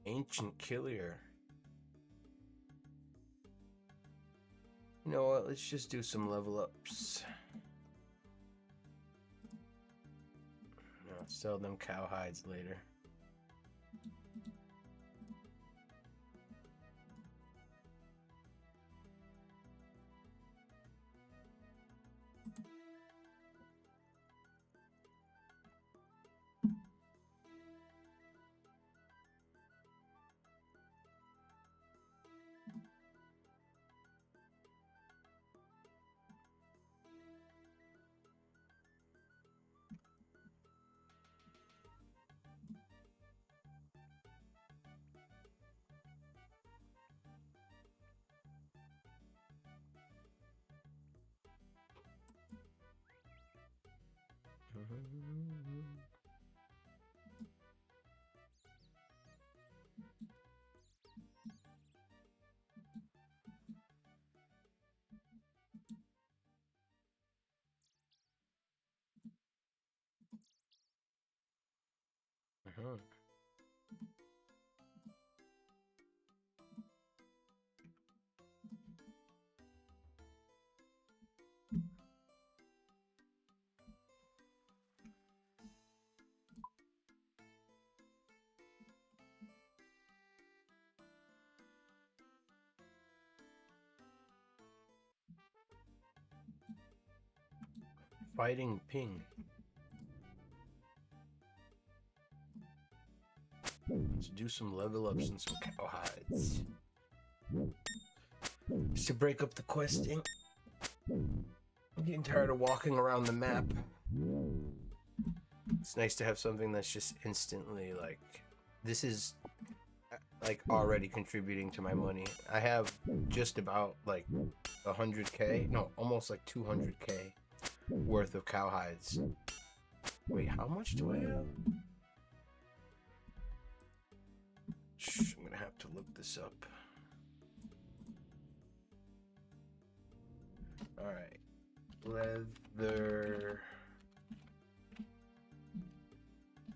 Ancient Killer. You know what? Let's just do some level ups. I'll sell them cowhides later. Fighting Ping. Let's do some level ups and some cowhides. Just to break up the questing. I'm getting tired of walking around the map. It's nice to have something that's just instantly like, this is like already contributing to my money. I have just about like 100k, no, almost like 200k worth of cowhides. Wait, how much do I have? I'm gonna have to look this up. Alright. Leather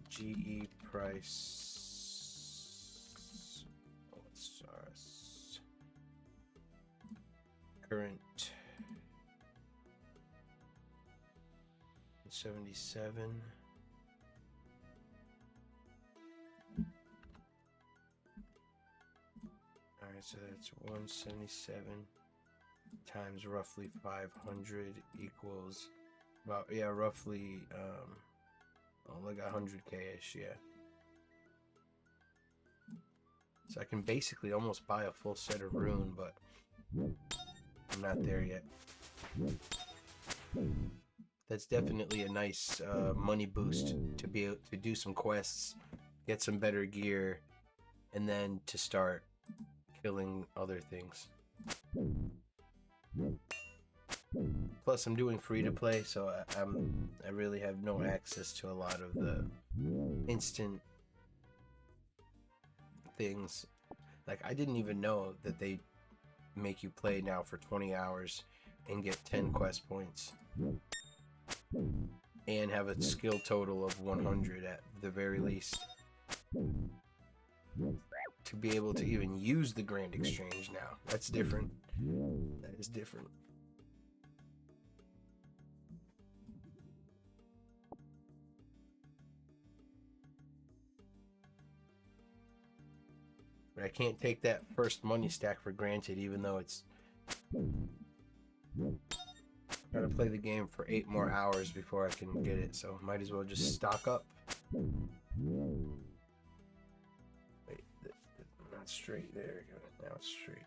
GE price. Oh, it's ours. Current 77. Alright, so that's 177 times roughly 500 equals about, yeah, roughly like 100k-ish, yeah. So I can basically almost buy a full set of rune, but I'm not there yet. That's definitely a nice money boost to be able to do some quests, get some better gear, and then to start killing other things. Plus, I'm doing free to play, so I really have no access to a lot of the instant things. Like, I didn't even know that they make you play now for 20 hours and get 10 quest points and have a skill total of 100 at the very least. To be able to even use the Grand Exchange now, that's different. That is different. But I can't take that first money stack for granted, even though it's... Gotta play the game for 8 more hours before I can get it, so might as well just stock up. Wait, not straight there. Now it's straight.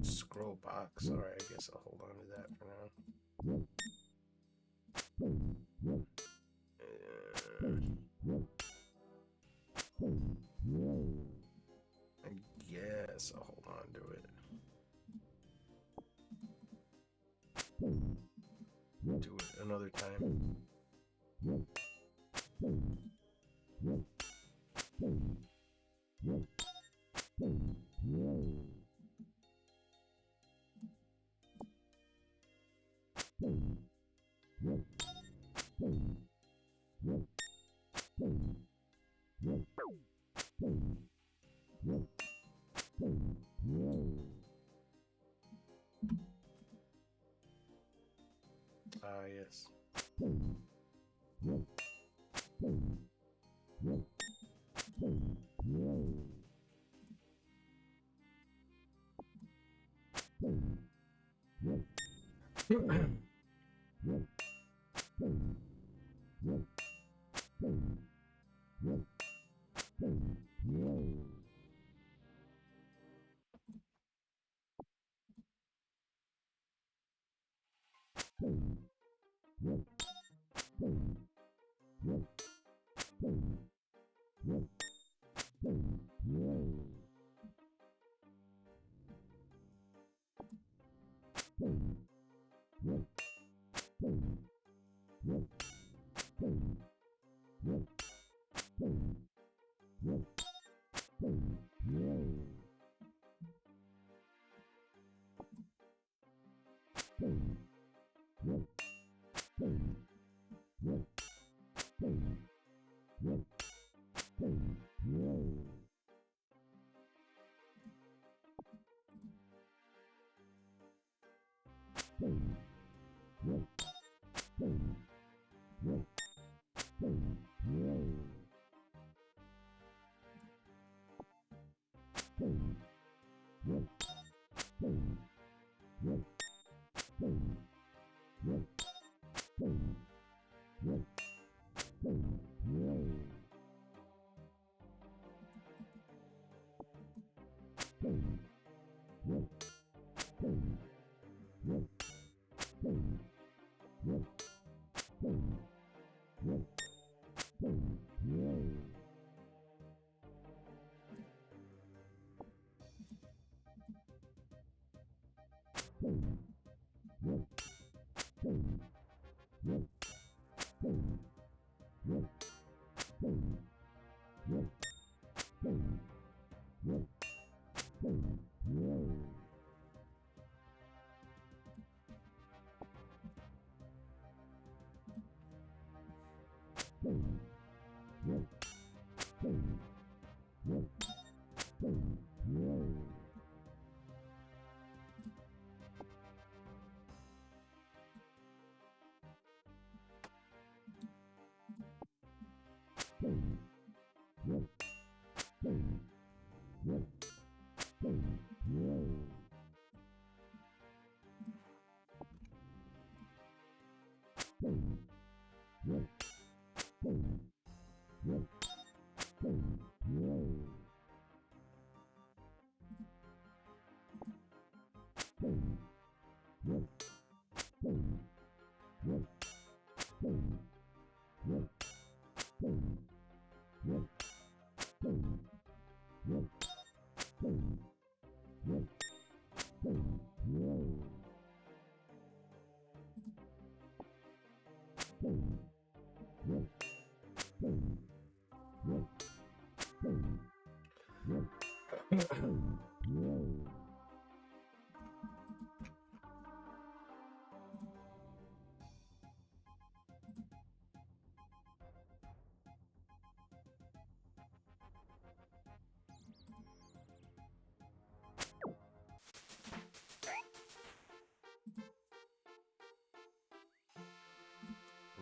Scroll box. All right, I guess I'll hold on to that for now. I guess I'll hold on to it. Do it another time. Ah, yes.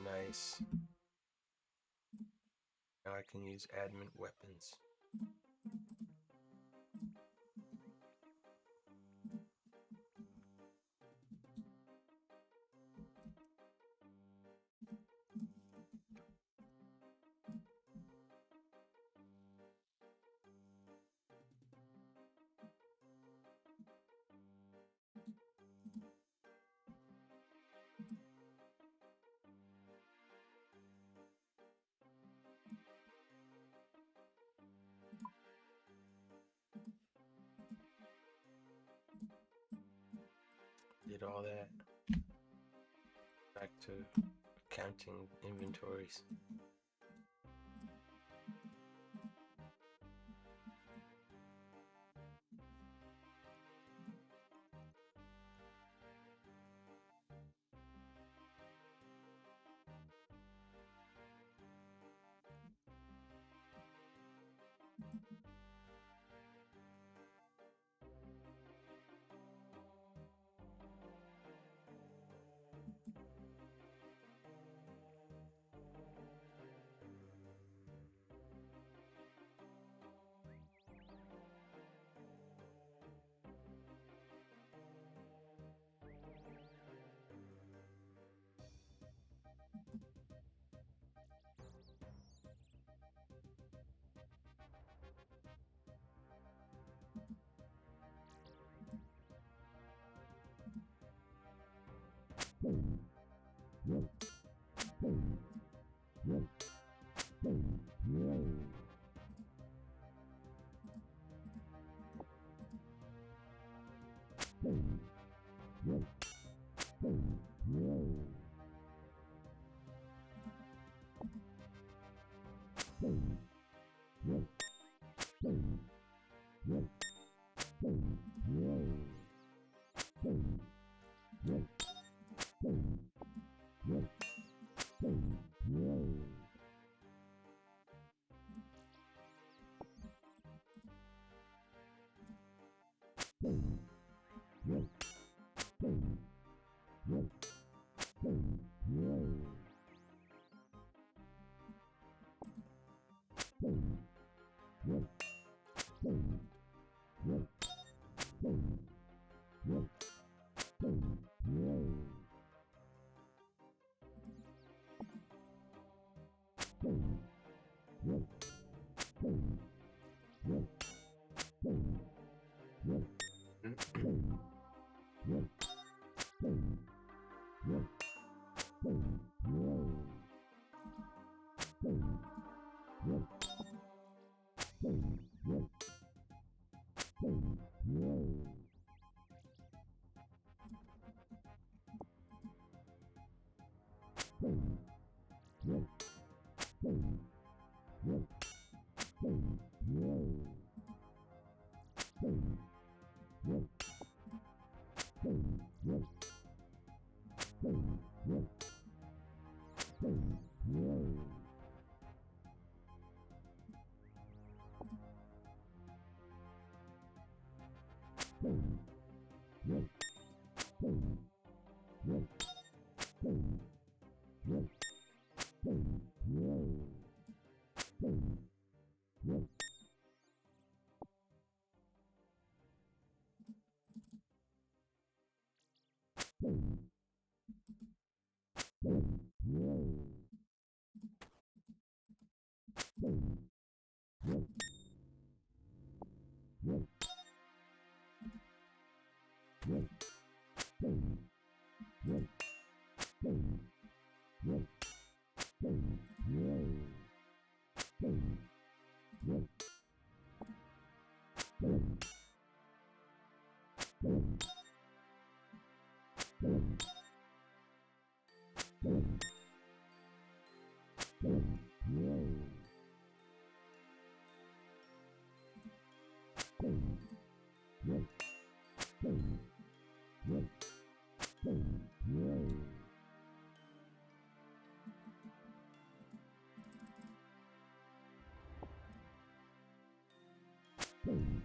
Nice. Now I can use adamant weapons. Did all that. Back to counting inventories. Nice.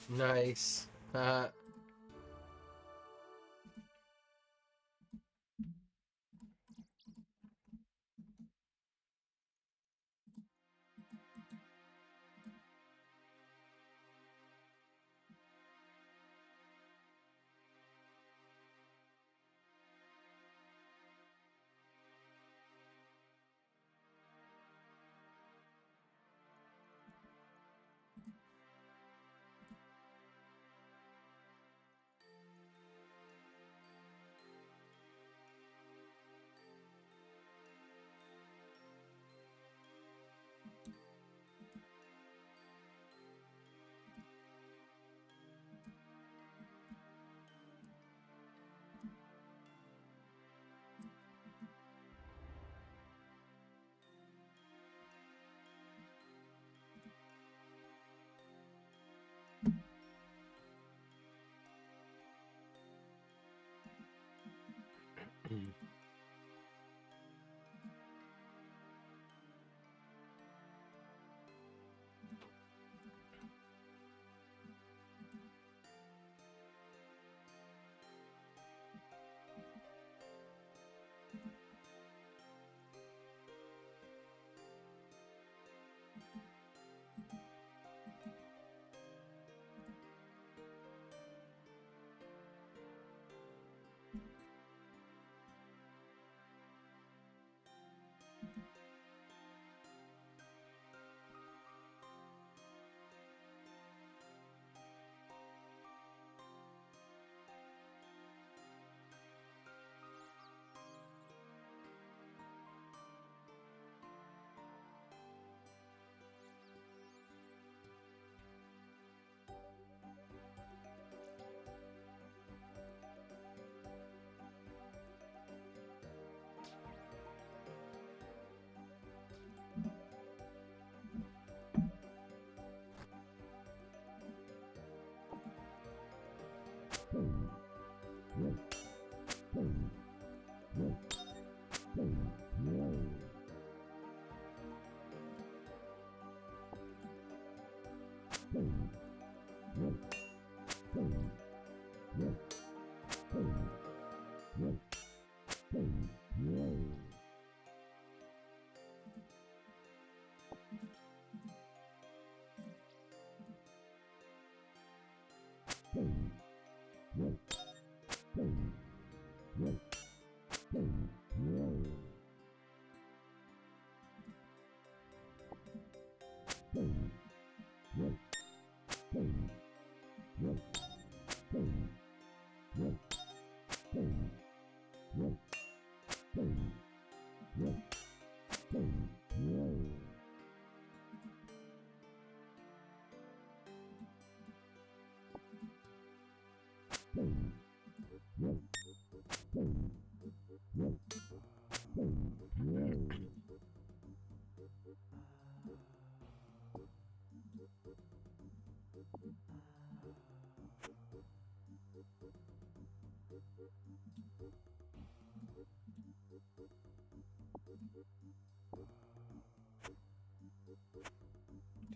Nice.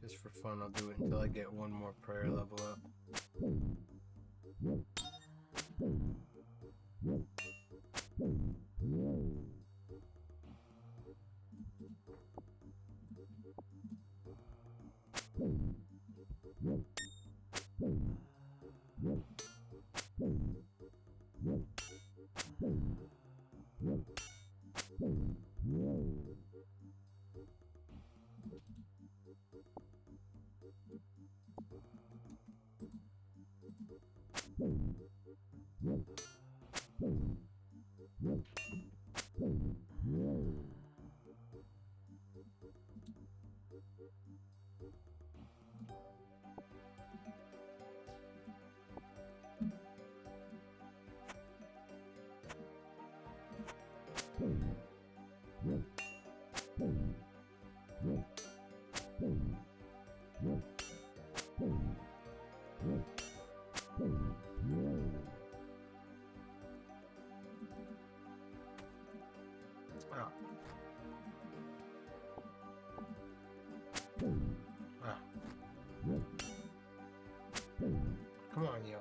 Just for fun, I'll do it until I get one more prayer level up. Wow. Wow. Come on, yo.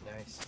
Nice.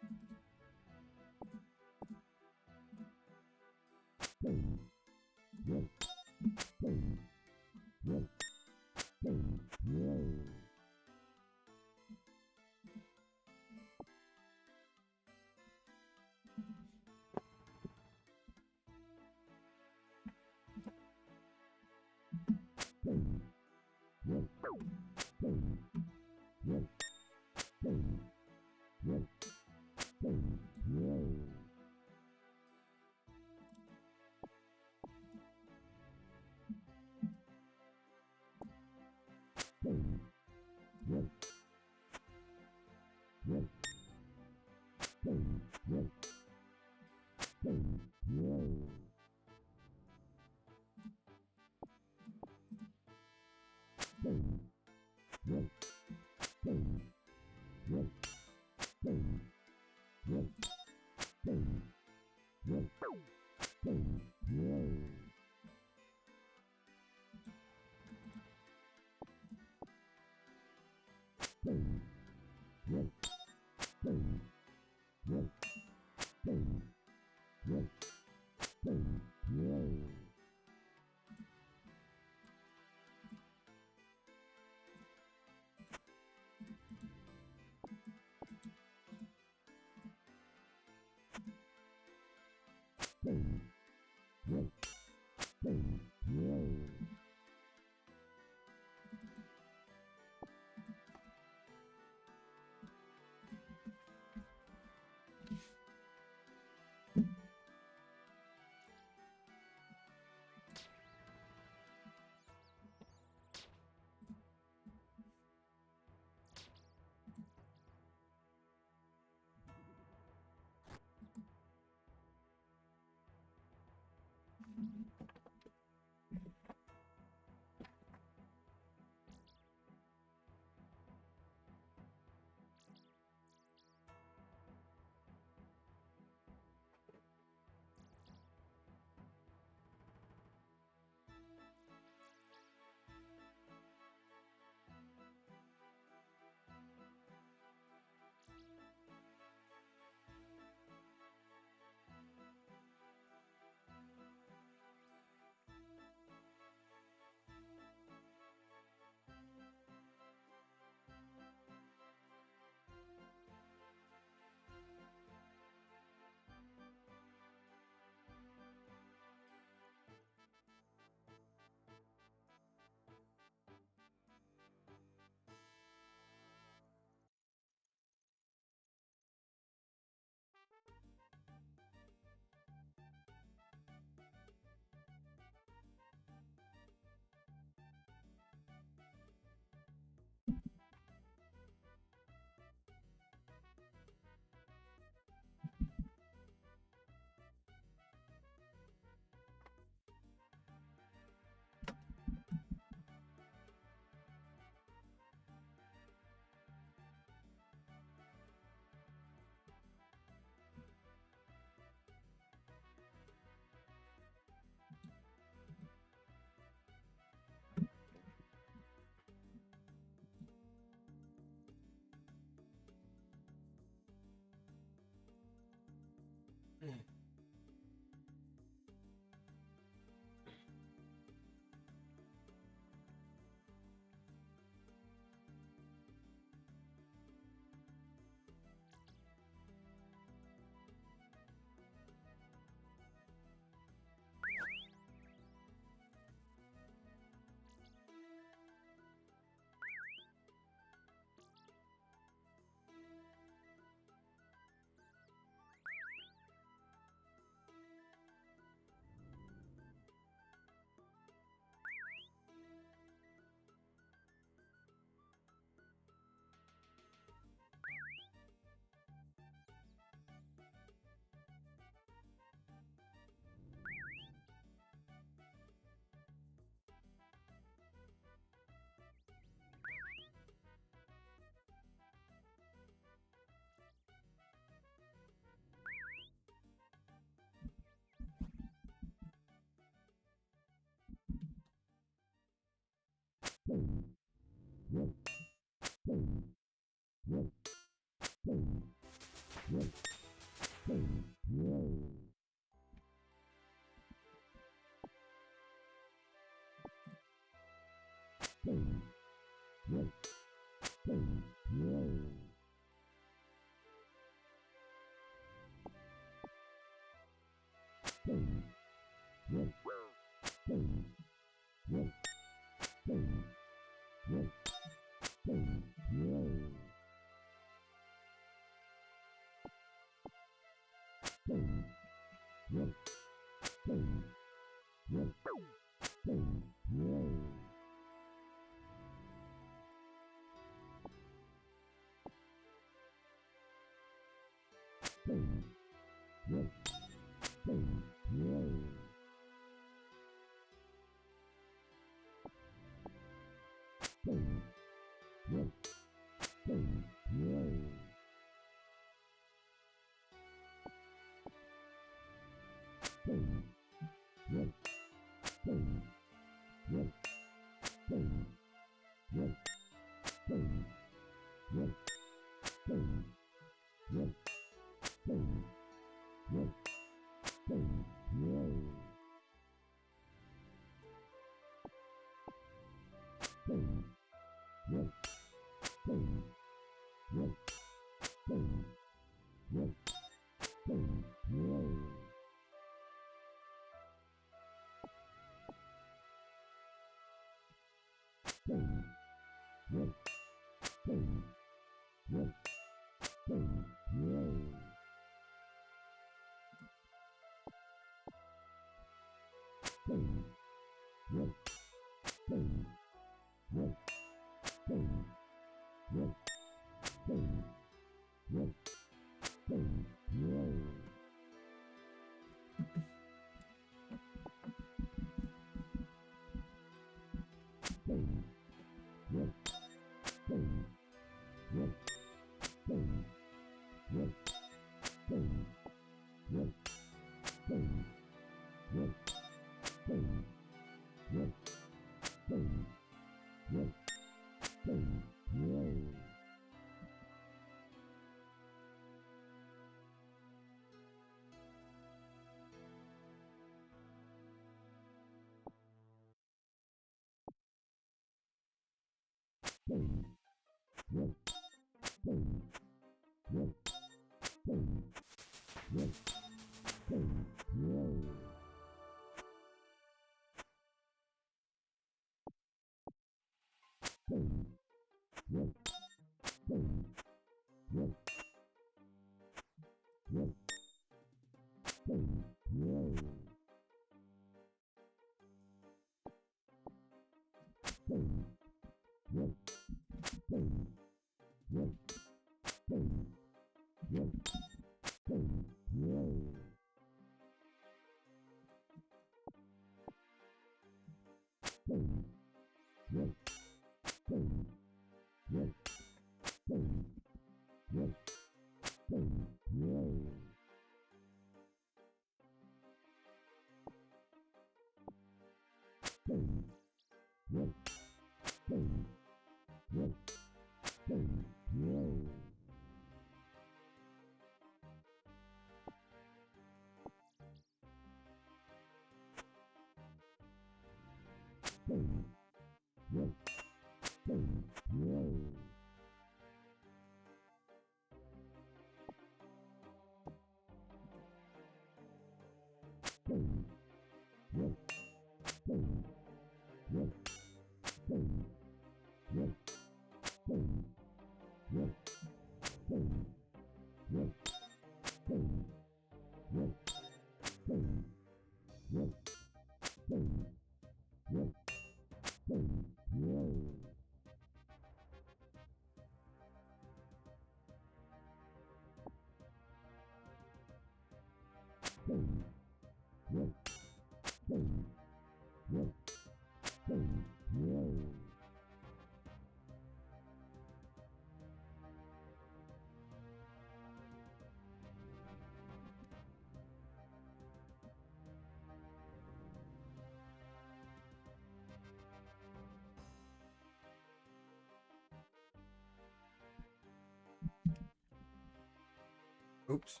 Oops.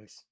twice.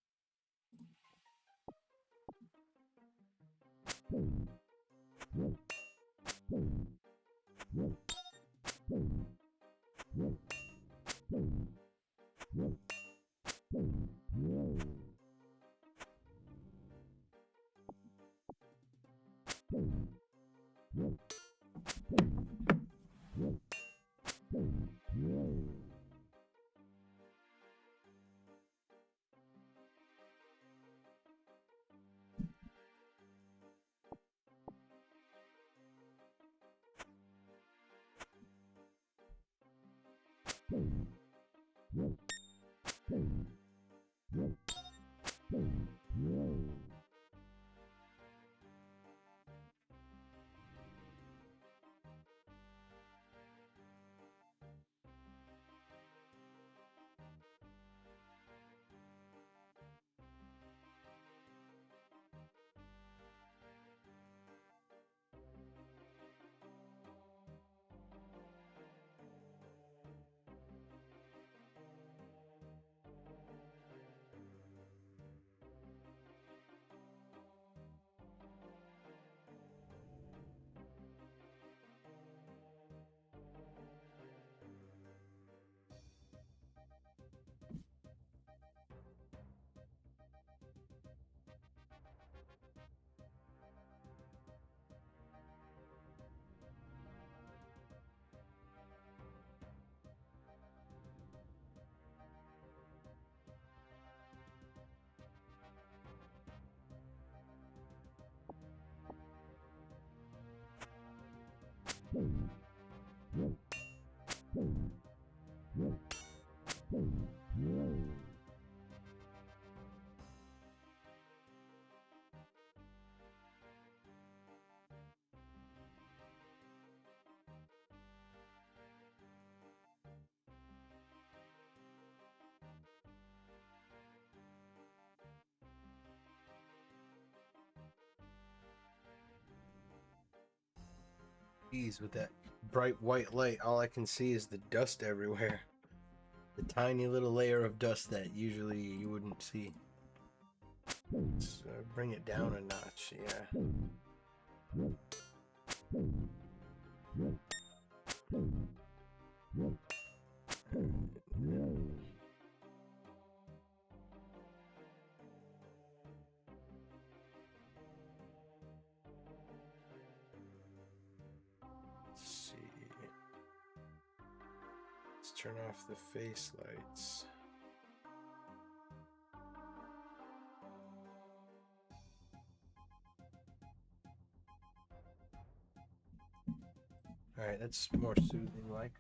Geez, with that bright white light, all I can see is the dust everywhere. The tiny little layer of dust that usually you wouldn't see. Let's bring it down a notch, yeah. Let's see. Let's turn off the face lights. Alright, that's more soothing like.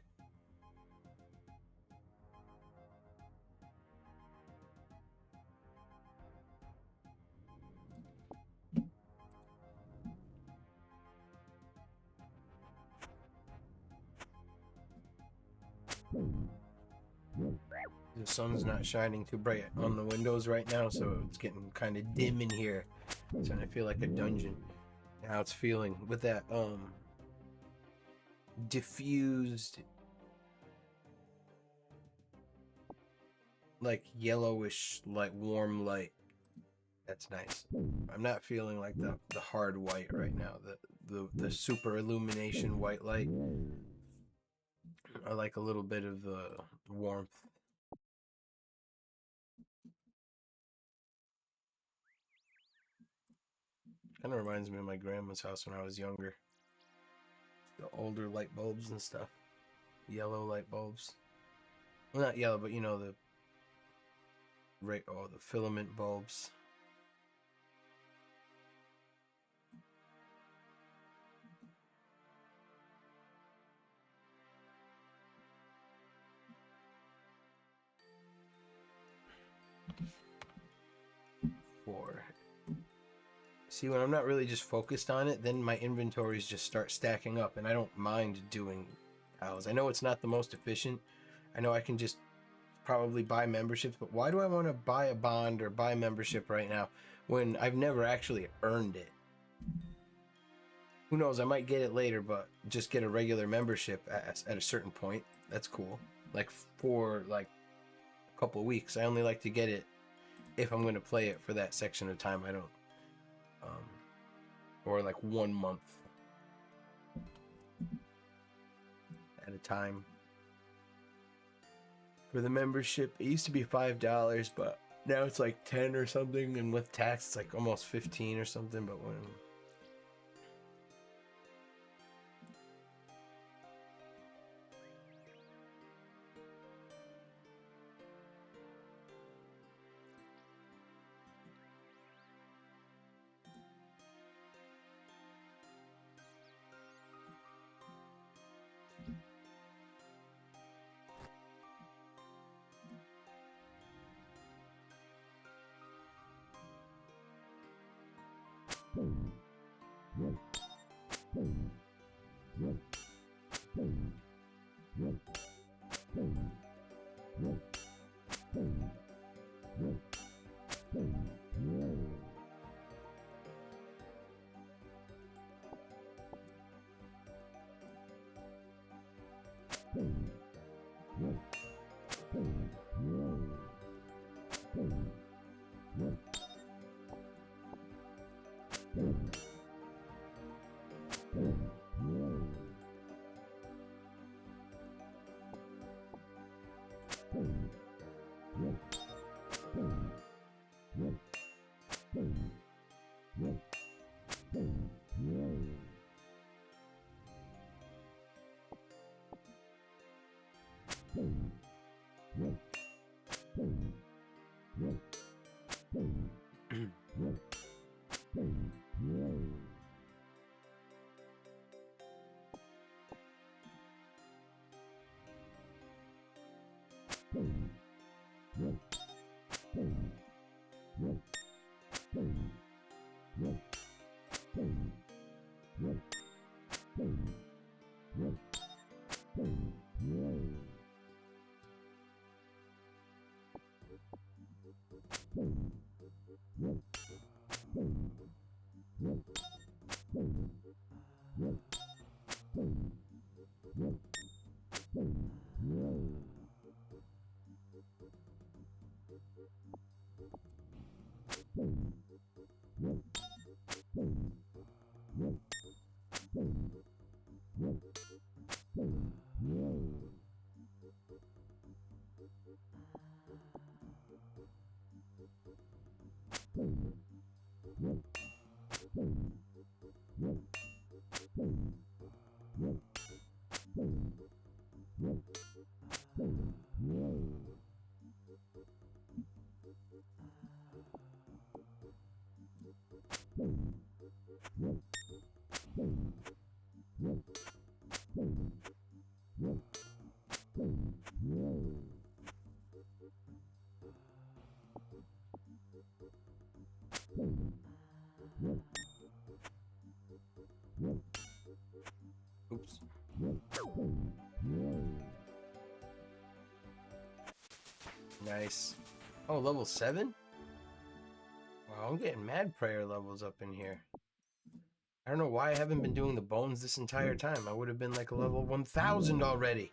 The sun's not shining too bright on the windows right now, so it's getting kind of dim in here. So I feel like a dungeon. How it's feeling with that diffused, like yellowish, like warm light. That's nice. I'm not feeling like the hard white right now. The super illumination white light. I like a little bit of the warmth. Kind of reminds me of my grandma's house when I was younger. The older light bulbs and stuff. Yellow light bulbs. Well, not yellow, but you know the filament bulbs. See, when I'm not really just focused on it, then my inventories just start stacking up, and I don't mind doing cows. I know it's not the most efficient. I know I can just probably buy memberships, but why do I want to buy a bond or buy membership right now when I've never actually earned it? Who knows? I might get it later, but just get a regular membership at a certain point. That's cool. Like for like a couple of weeks. I only like to get it if I'm gonna play it for that section of time. I don't, or like 1 month at a time. For the membership, it used to be $5, but now it's like 10 or something, and with tax, it's like almost 15 or something. But when oops. Nice. Oh, level 7? Wow, I'm getting mad prayer levels up in here. I don't know why I haven't been doing the bones this entire time. I would have been like a level 1000 already.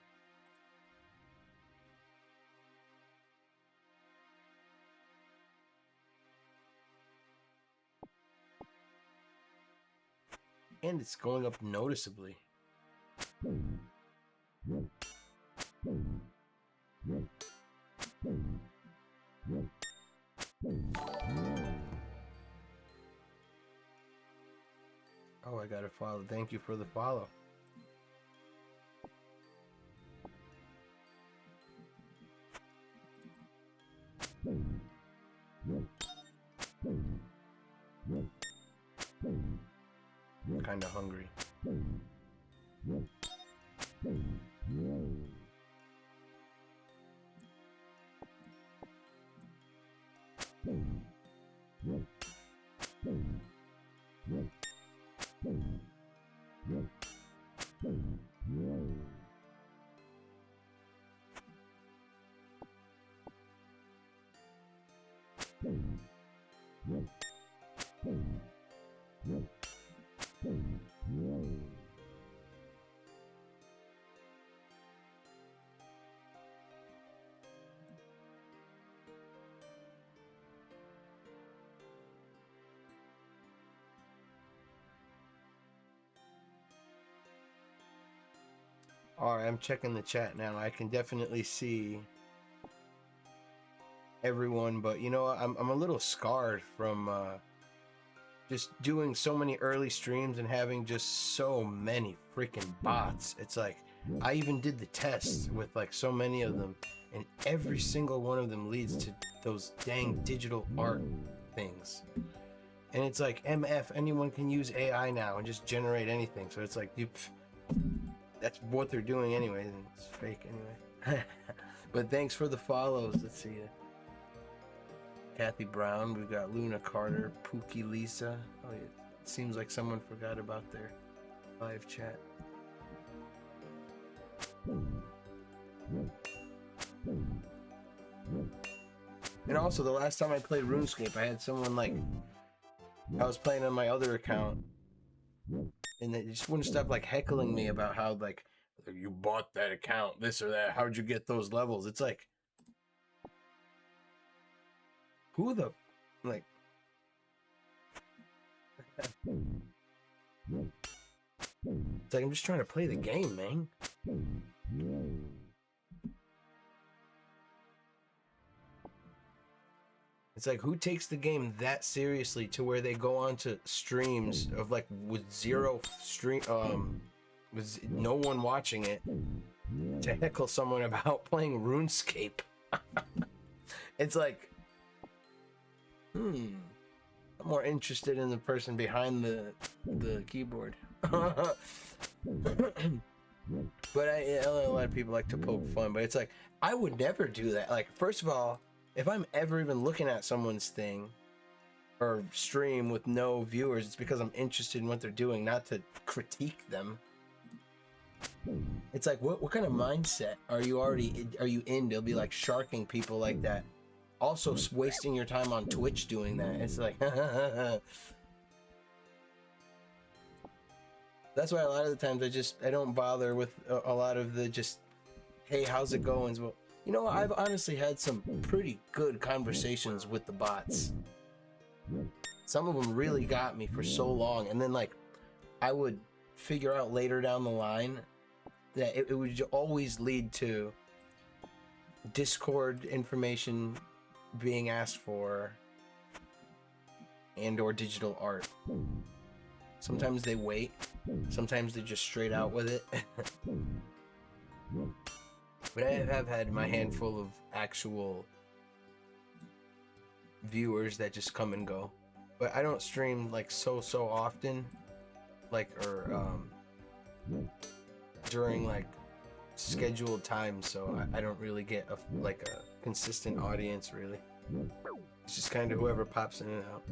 And it's going up noticeably. Oh, I got a follow. Thank you for the follow. I'm kind of hungry. All right, I'm checking the chat now. I can definitely see everyone, but you know what? I'm a little scarred from just doing so many early streams and having just so many freaking bots. It's like I even did the test with like so many of them, and every single one of them leads to those dang digital art things. And it's like, MF, anyone can use AI now and just generate anything. So it's like, that's what they're doing anyway, and it's fake anyway. But thanks for the follows. Let's see. Kathy Brown, we've got Luna Carter, Pookie Lisa. Oh, yeah. It seems like someone forgot about their live chat. And also, the last time I played RuneScape, I had someone like, I was playing on my other account, and they just wouldn't stop like heckling me about how like, you bought that account, this or that, how'd you get those levels? It's like, who the, like, it's like, I'm just trying to play the game, man. It's like, who takes the game that seriously to where they go on to streams of like with zero stream, with no one watching it, to heckle someone about playing RuneScape? It's like, I'm more interested in the person behind the keyboard. But a lot of people like to poke fun, but it's like, I would never do that. Like, first of all, if I'm ever even looking at someone's thing or stream with no viewers, it's because I'm interested in what they're doing, not to critique them. It's like, what kind of mindset are you in? They'll be like sharking people like that. Also wasting your time on Twitch doing that. It's like, that's why a lot of the times I don't bother with a lot of the just, hey, how's it going? Well, you know, I've honestly had some pretty good conversations with the bots. Some of them really got me for so long, and then like I would figure out later down the line that it would always lead to Discord information being asked for and or digital art. Sometimes they wait, sometimes they just straight out with it. But I have had my handful of actual viewers that just come and go. But I don't stream like so often, like, or during like scheduled times, so I don't really get a consistent audience really. It's just kind of whoever pops in and out.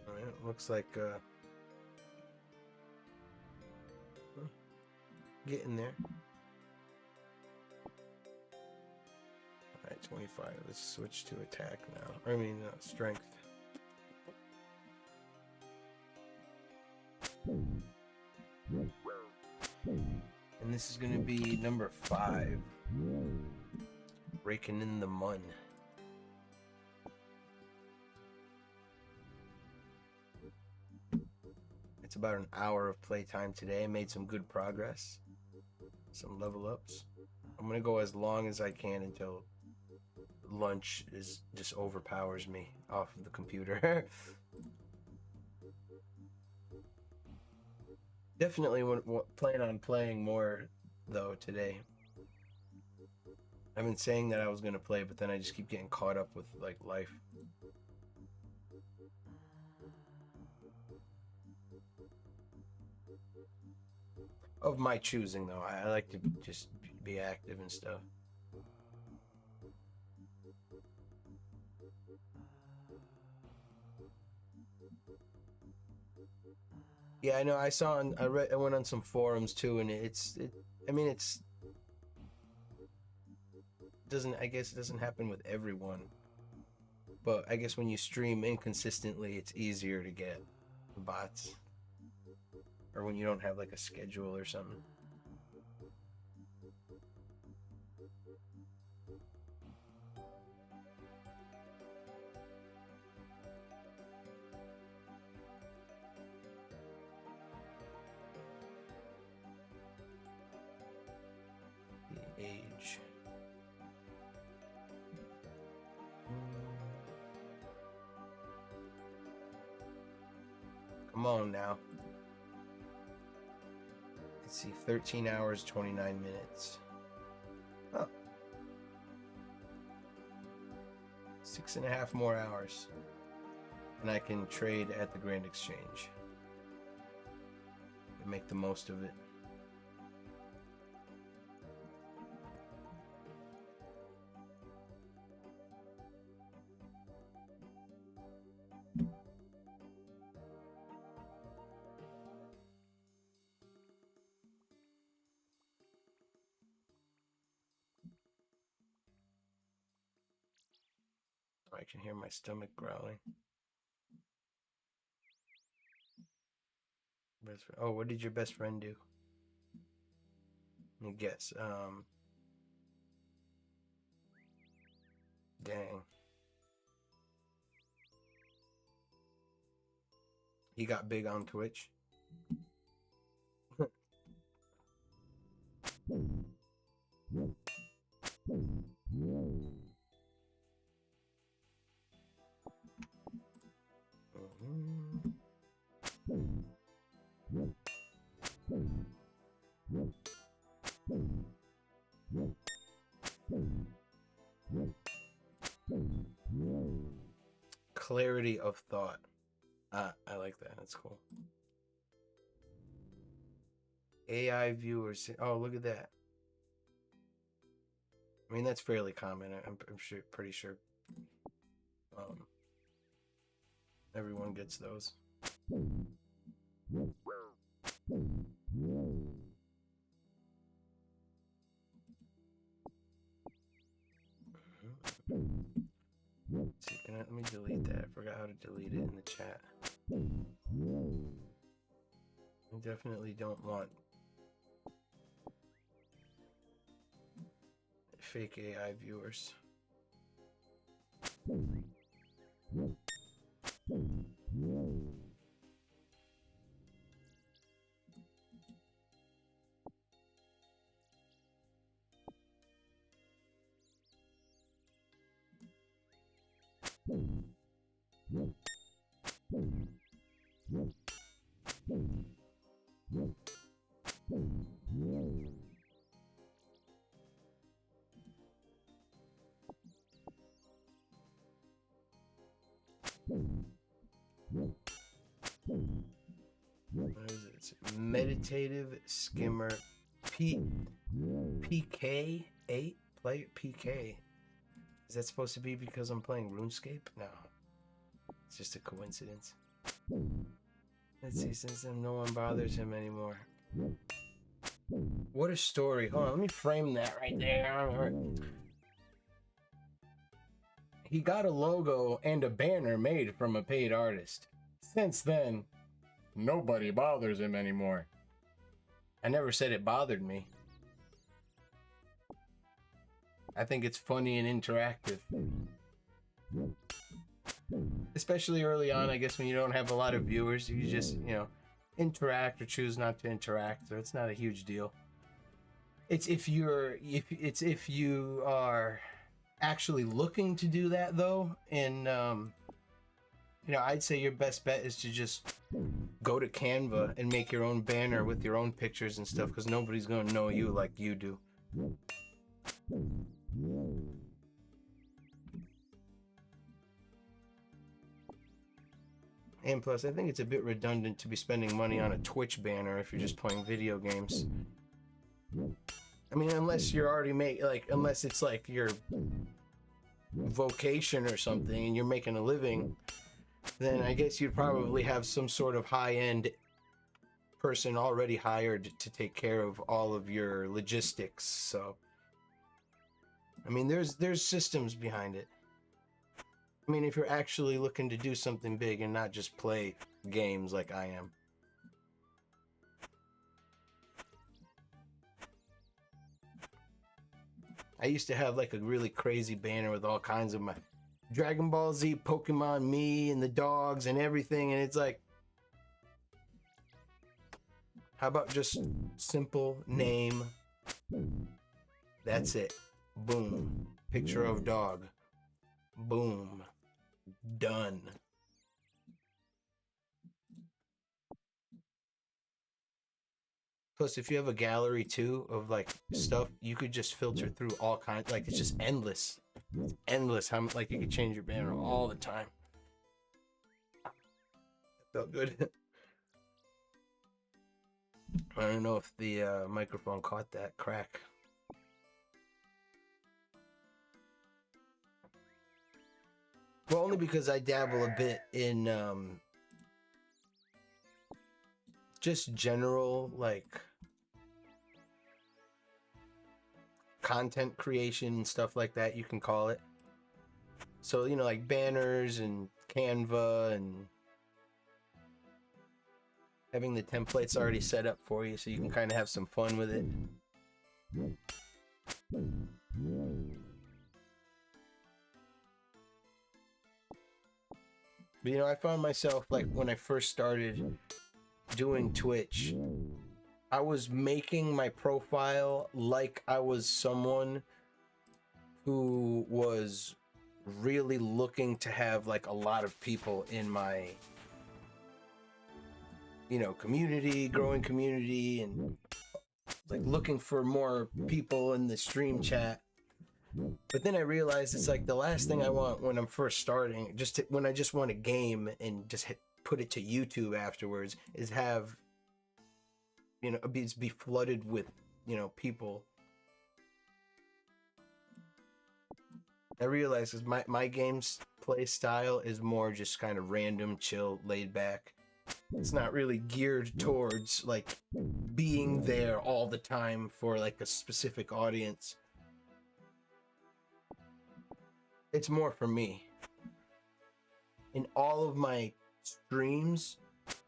Alright, looks like getting there. Alright, 25. Let's switch to attack now. I mean, strength. And this is going to be number 5. Raking in the mun. It's about an hour of playtime today. I made some good progress. Some level ups. I'm going to go as long as I can until lunch just overpowers me off of the computer. Definitely plan on playing more though today. I've been saying that I was gonna play, but then I just keep getting caught up with like life. Of my choosing though. I like to just be active and stuff. Yeah, I know. I saw. I went on some forums too, and I mean, it's doesn't. I guess it doesn't happen with everyone, but I guess when you stream inconsistently, it's easier to get bots, or when you don't have like a schedule or something. The age. Come on now. Let's see, 13 hours, 29 minutes. Oh. 6.5 more hours. And I can trade at the Grand Exchange. And make the most of it. I can hear my stomach growling. Oh, what did your best friend do? Let me guess. Dang. He got big on Twitch. Clarity of thought. I like that. That's cool. AI viewers. Oh, look at that. I mean, that's fairly common. I'm sure, pretty sure. Everyone gets those. See, let me delete that. I forgot how to delete it in the chat. I definitely don't want fake AI viewers. What is it? It's meditative skimmer PK8 player PK. Is that supposed to be because I'm playing RuneScape? No. It's just a coincidence. Let's see, since then no one bothers him anymore. What a story. Hold on, let me frame that right there. He got a logo and a banner made from a paid artist. Since then, nobody bothers him anymore. I never said it bothered me. I think it's funny and interactive. Especially early on, I guess when you don't have a lot of viewers, you just, interact or choose not to interact, so it's not a huge deal. It's if you are actually looking to do that though, and I'd say your best bet is to just go to Canva and make your own banner with your own pictures and stuff, because nobody's gonna know you like you do. And plus, I think it's a bit redundant to be spending money on a Twitch banner if you're just playing video games. I mean, unless you're already unless it's like your vocation or something and you're making a living, then I guess you'd probably have some sort of high-end person already hired to take care of all of your logistics. So I mean, there's systems behind it. I mean, if you're actually looking to do something big and not just play games like I am. I used to have like a really crazy banner with all kinds of my Dragon Ball Z, Pokemon, me, and the dogs and everything, and it's like, how about just simple name? That's it. Boom. Picture of dog. Boom. Done. Plus, if you have a gallery too of like stuff, you could just filter through all kinds. Like, it's just endless. It's endless. How like you could change your banner all the time. It felt good. I don't know if the microphone caught that crack. Well, only because I dabble a bit in just general like content creation and stuff like that, you can call it. So, you know, like banners and Canva and having the templates already set up for you so you can kind of have some fun with it. But, you know, I found myself, like, when I first started doing Twitch, I was making my profile like I was someone who was really looking to have, like, a lot of people in my, you know, community, growing community, and, like, looking for more people in the stream chat. But then I realized it's like the last thing I want when I'm first starting, when I just want a game and just put it to YouTube afterwards, is have, you know, be flooded with, you know, people. I realize is my game's play style is more just kind of random, chill, laid back. It's not really geared towards like being there all the time for like a specific audience. It's more for me. In all of my streams,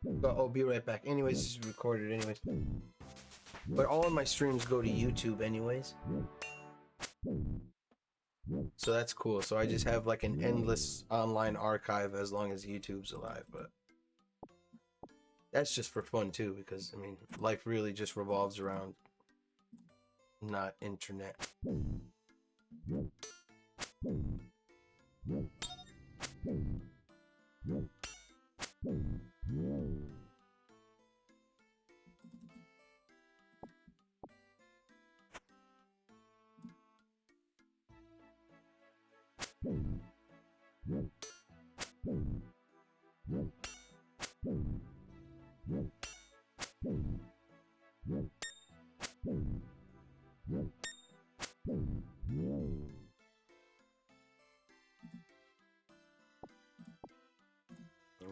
but I'll be right back. Anyways, this is recorded anyways. But all of my streams go to YouTube anyways. So that's cool. So I just have like an endless online archive as long as YouTube's alive, but that's just for fun too, because I mean, life really just revolves around not internet. I'm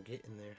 getting there.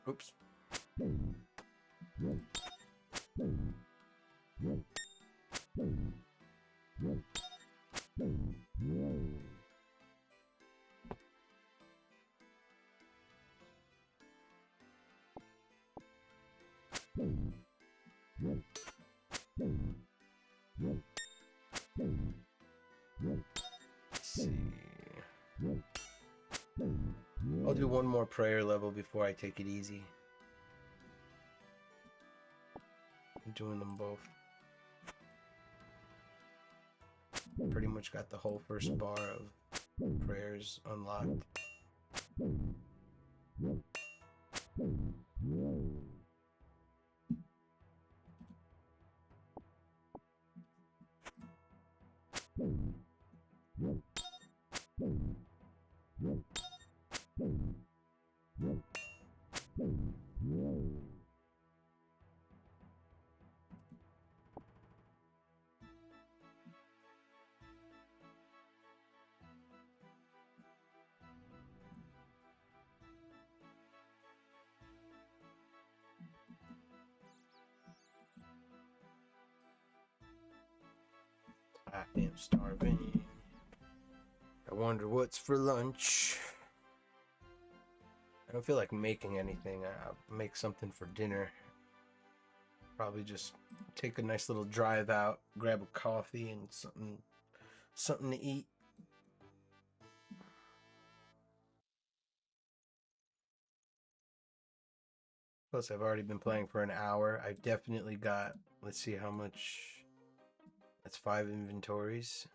Oops. Let's see. I'll do one more prayer level before I take it easy. I'm doing them both. Pretty much got the whole first bar of prayers unlocked. I am starving. I wonder what's for lunch. I don't feel like making anything. I'll make something for dinner. Probably just take a nice little drive out, grab a coffee and something to eat. Plus, I've already been playing for an hour. I've definitely got, let's see how much. That's 5 inventories.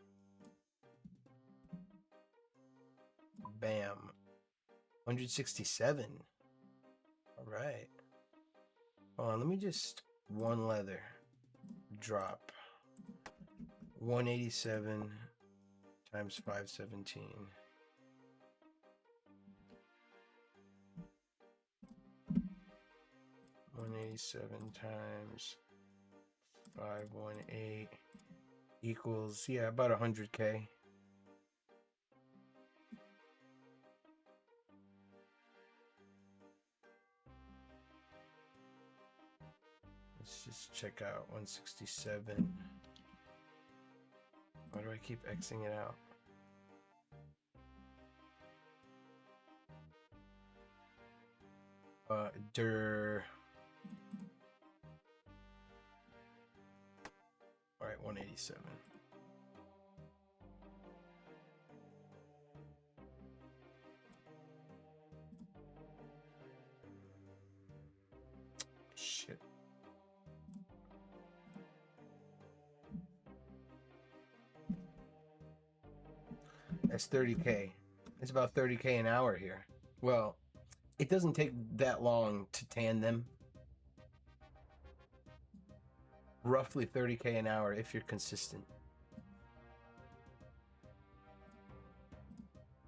Bam. 167. All right. Hold on, let me just one leather drop. 187 times 517. times 518 equals, yeah, about 100K. Let's just check out 167. Why do I keep Xing it out? All right, 187. Shit. That's 30K. It's about 30K an hour here. Well, it doesn't take that long to tan them. Roughly 30K an hour if you're consistent.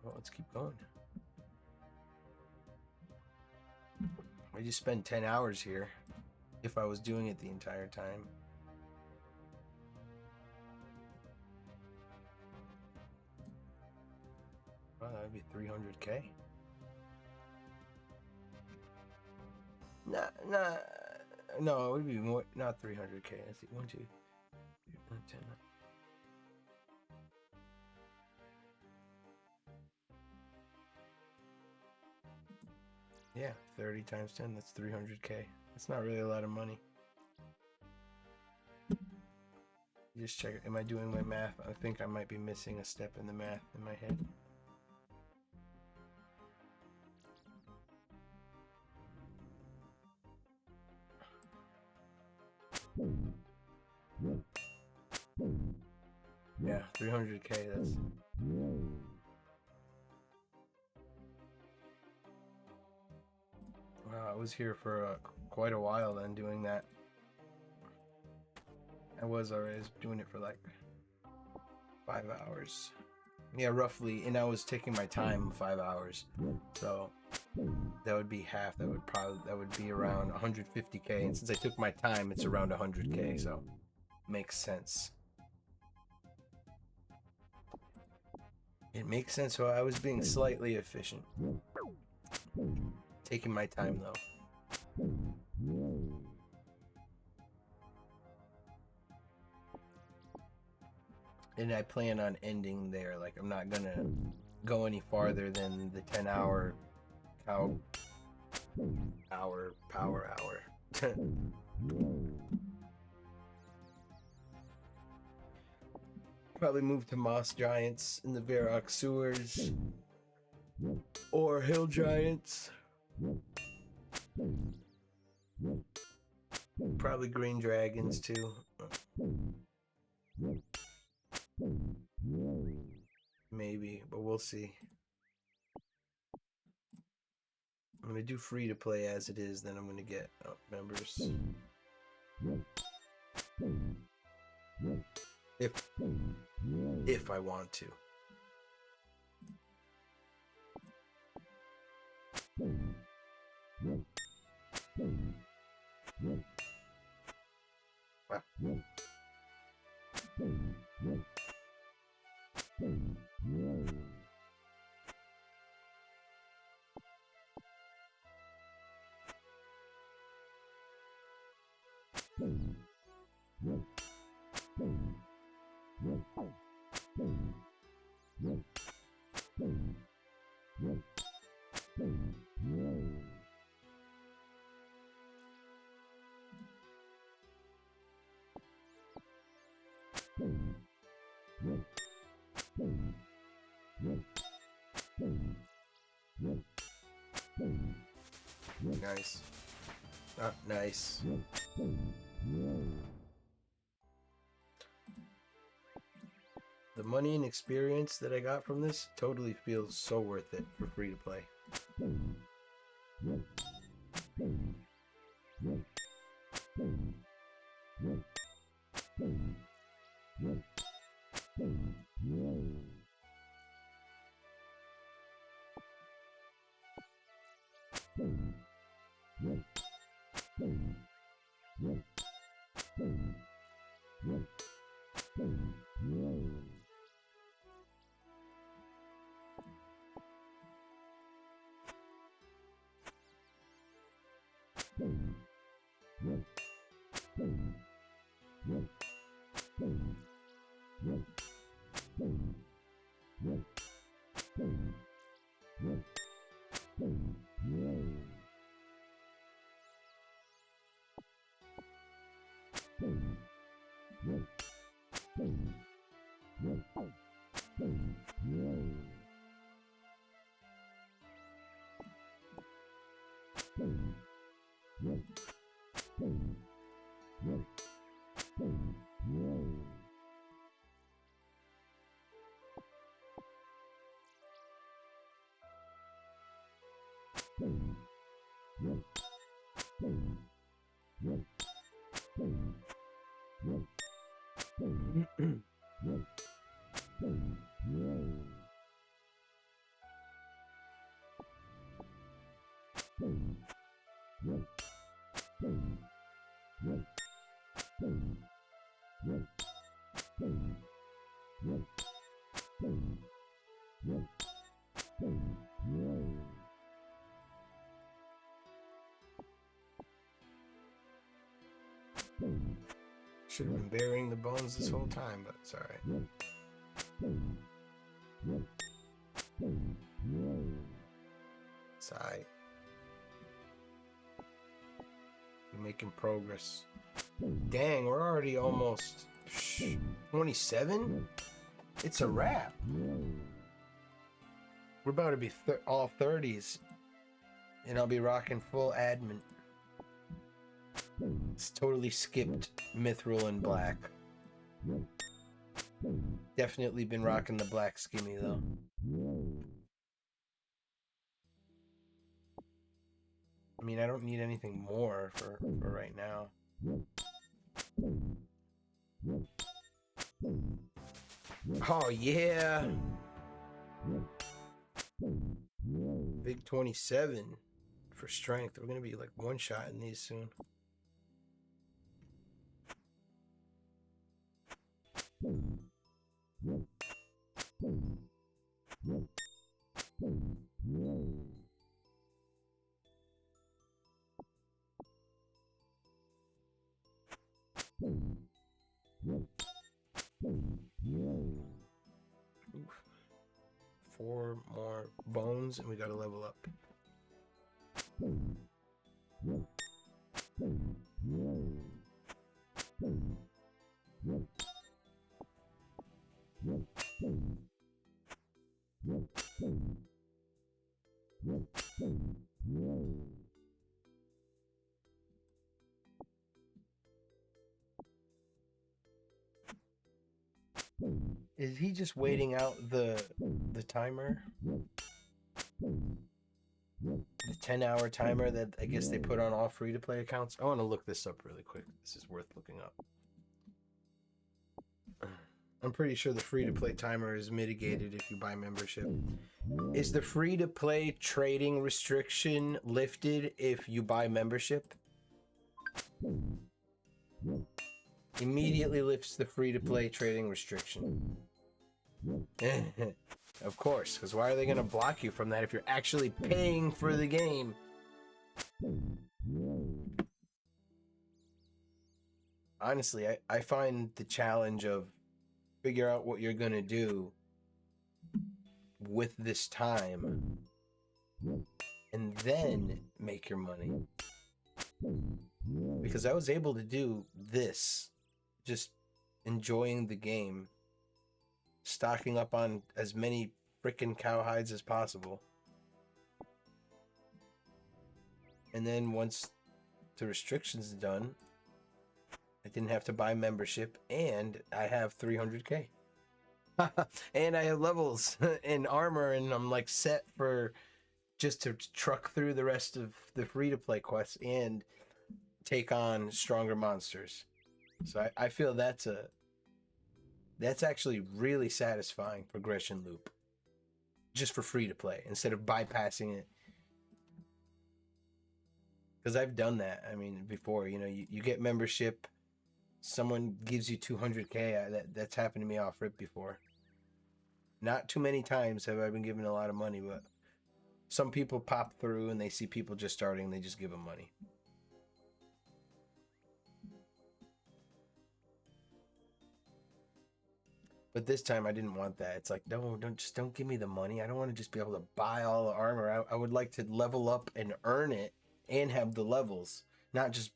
Well, let's keep going. I just spent 10 hours here if I was doing it the entire time. Well, that would be 300K. No, it would be more, not 300K. Let's see, 1, 2, 3, 4, 10. Yeah, 30 times 10, that's 300K. That's not really a lot of money. Just check it. Am I doing my math? I think I might be missing a step in the math in my head. Yeah, 300K, that's... Wow, I was here for quite a while then doing that. I was doing it for like 5 hours. Yeah, roughly, and I was taking my time 5 hours. So that would be half. That would be around 150K. And since I took my time, it's around 100K. So makes sense. It makes sense. So I was being slightly efficient. Taking my time though. And I plan on ending there. Like, I'm not gonna go any farther than the 10-hour power hour. Probably move to moss giants in the Varrock sewers. Or hill giants. Probably green dragons too. Maybe, but we'll see. I'm gonna do free to play as it is, then I'm gonna get members. If I want to. Wow. Nice. Nice. The money and experience that I got from this totally feels so worth it for free to play. Should have been burying the bones this whole time, but it's alright. It's alright. We're making progress. Dang, we're already almost 27? It's a wrap. We're about to be all 30s. And I'll be rocking full admin. It's totally skipped Mithril and Black. Definitely been rocking the Black Skimmy though. I mean, I don't need anything more for right now. Oh yeah! Big 27 for strength. We're gonna be like one-shotting these soon. Oof. 4 more bones and we gotta level up. Is he just waiting out the timer? The 10-hour timer that I guess they put on all free-to-play accounts? I want to look this up really quick. This is worth looking up. I'm pretty sure the free-to-play timer is mitigated if you buy membership. Is the free-to-play trading restriction lifted if you buy membership? Immediately lifts the free-to-play trading restriction. Of course, because why are they going to block you from that if you're actually paying for the game? Honestly, I find the challenge of figure out what you're going to do with this time and then make your money. Because I was able to do this, just enjoying the game, stocking up on as many freaking cowhides as possible. And then once the restrictions are done, I didn't have to buy membership, and I have 300k. And I have levels and armor, and I'm like set for just to truck through the rest of the free-to-play quests and take on stronger monsters. So I feel that's actually really satisfying progression loop just for free-to-play instead of bypassing it. Because I've done that. I mean, before, you know, you get membership, someone gives you 200k. That's happened to me off rip before. Not too many times have I been given a lot of money, but some people pop through and they see people just starting, they just give them money. But this time I didn't want that. It's like, no, don't give me the money. I don't want to just be able to buy all the armor. I would like to level up and earn it and have the levels, not just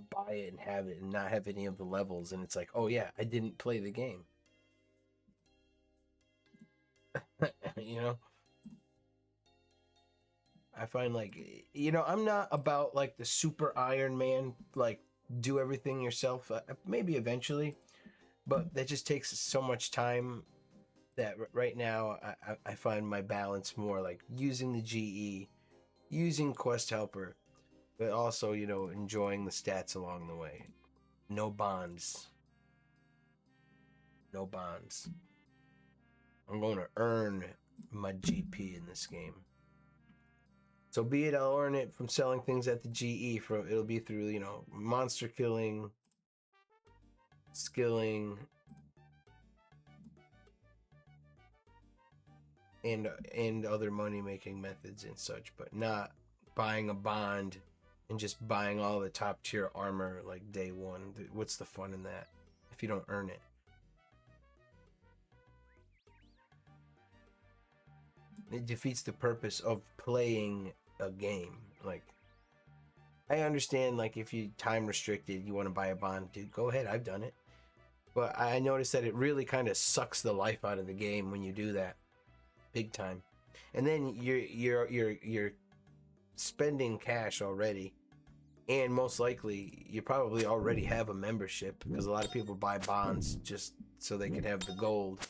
buy it and have it and not have any of the levels. And it's like, oh yeah, I didn't play the game. You know, I find like, you know, I'm not about like the super Iron Man, like do everything yourself. Maybe eventually, but that just takes so much time that right now I find my balance more like using the GE, using Quest Helper, but also, you know, enjoying the stats along the way. No bonds. No bonds. I'm going to earn my GP in this game. So be it I'll earn it from selling things at the GE, it'll be through, you know, monster killing, skilling, and other money-making methods and such, but not buying a bond and just buying all the top-tier armor like day one. What's the fun in that if you don't earn it? It defeats the purpose of playing a game. Like, I understand, like, if you time restricted, you want to buy a bond, dude, go ahead, I've done it. But I noticed that it really kind of sucks the life out of the game when you do that, big time. And then you're spending cash already, and most likely you probably already have a membership because a lot of people buy bonds just so they can have the gold.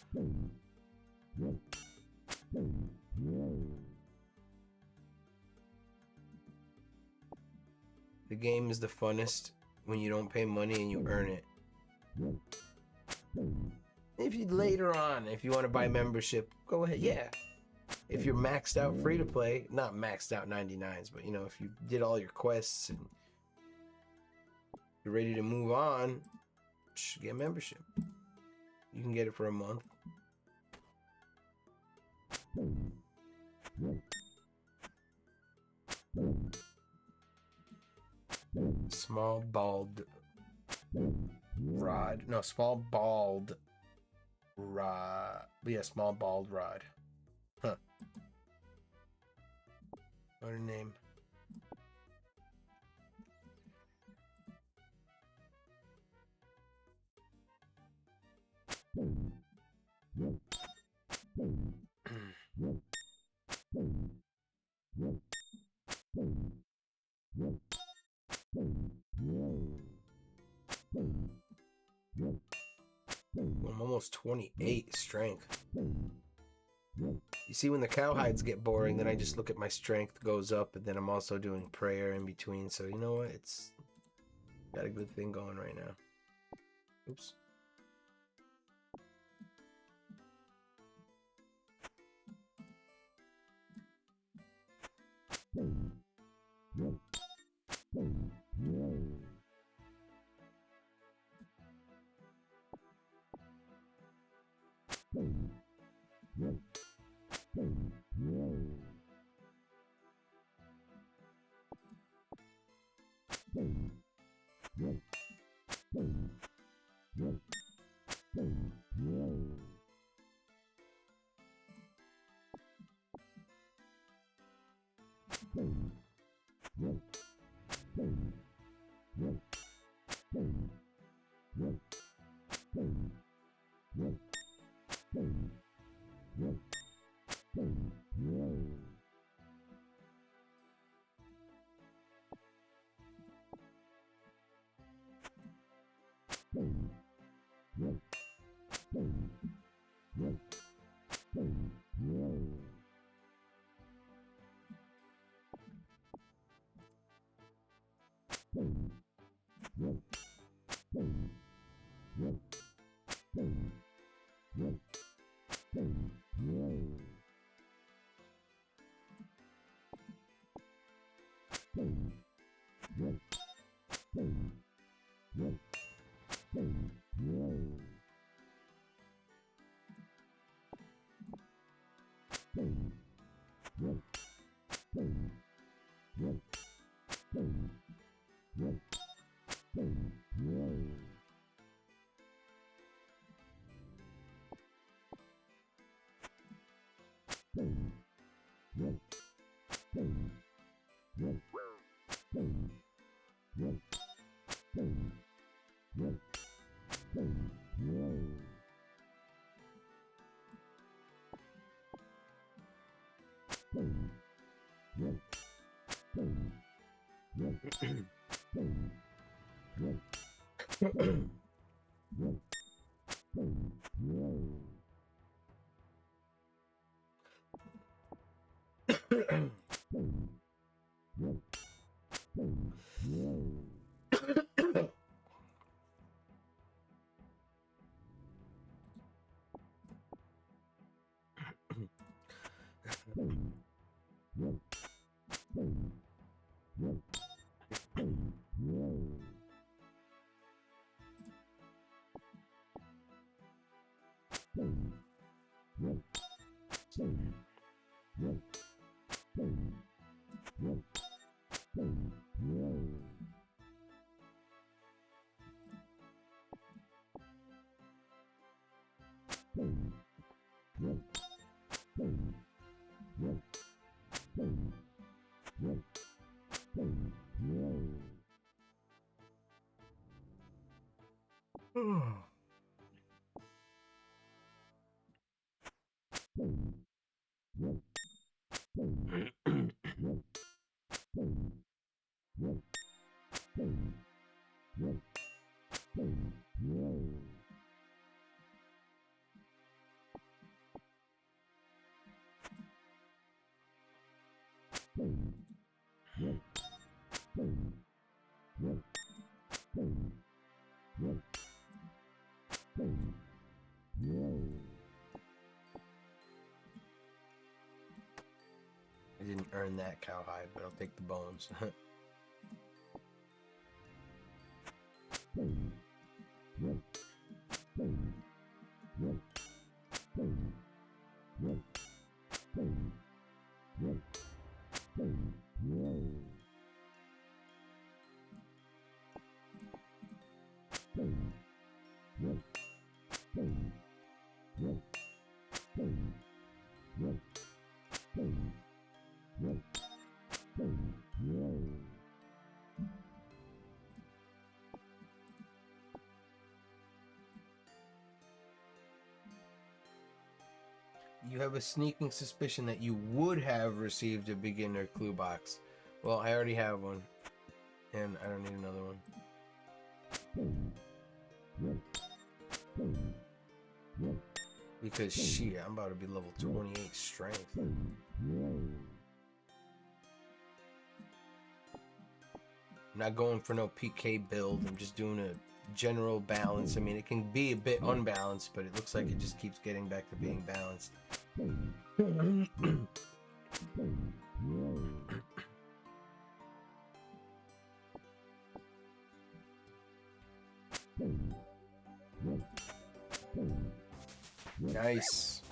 The game is the funnest when you don't pay money and you earn it. If you later on, if you want to buy membership, go ahead, yeah. If you're maxed out free to play, not maxed out 99s, but you know, if you did all your quests and you're ready to move on, get membership. You can get it for a month. Small bald rod. No, small bald rod. Yeah, small bald rod. Huh. What a name. almost 28 strength. You see, when the cowhides get boring, then I just look at my strength goes up, and then I'm also doing prayer in between. So you know what? It's got a good thing going right now. Oops. I didn't earn that cowhide, but I'll take the bones. You have a sneaking suspicion that you would have received a beginner clue box. Well, I already have one, and I don't need another one. Because shit, I'm about to be level 28 strength. I'm not going for no PK build. I'm just doing a general balance. I mean, it can be a bit unbalanced, but it looks like it just keeps getting back to being balanced. Nice.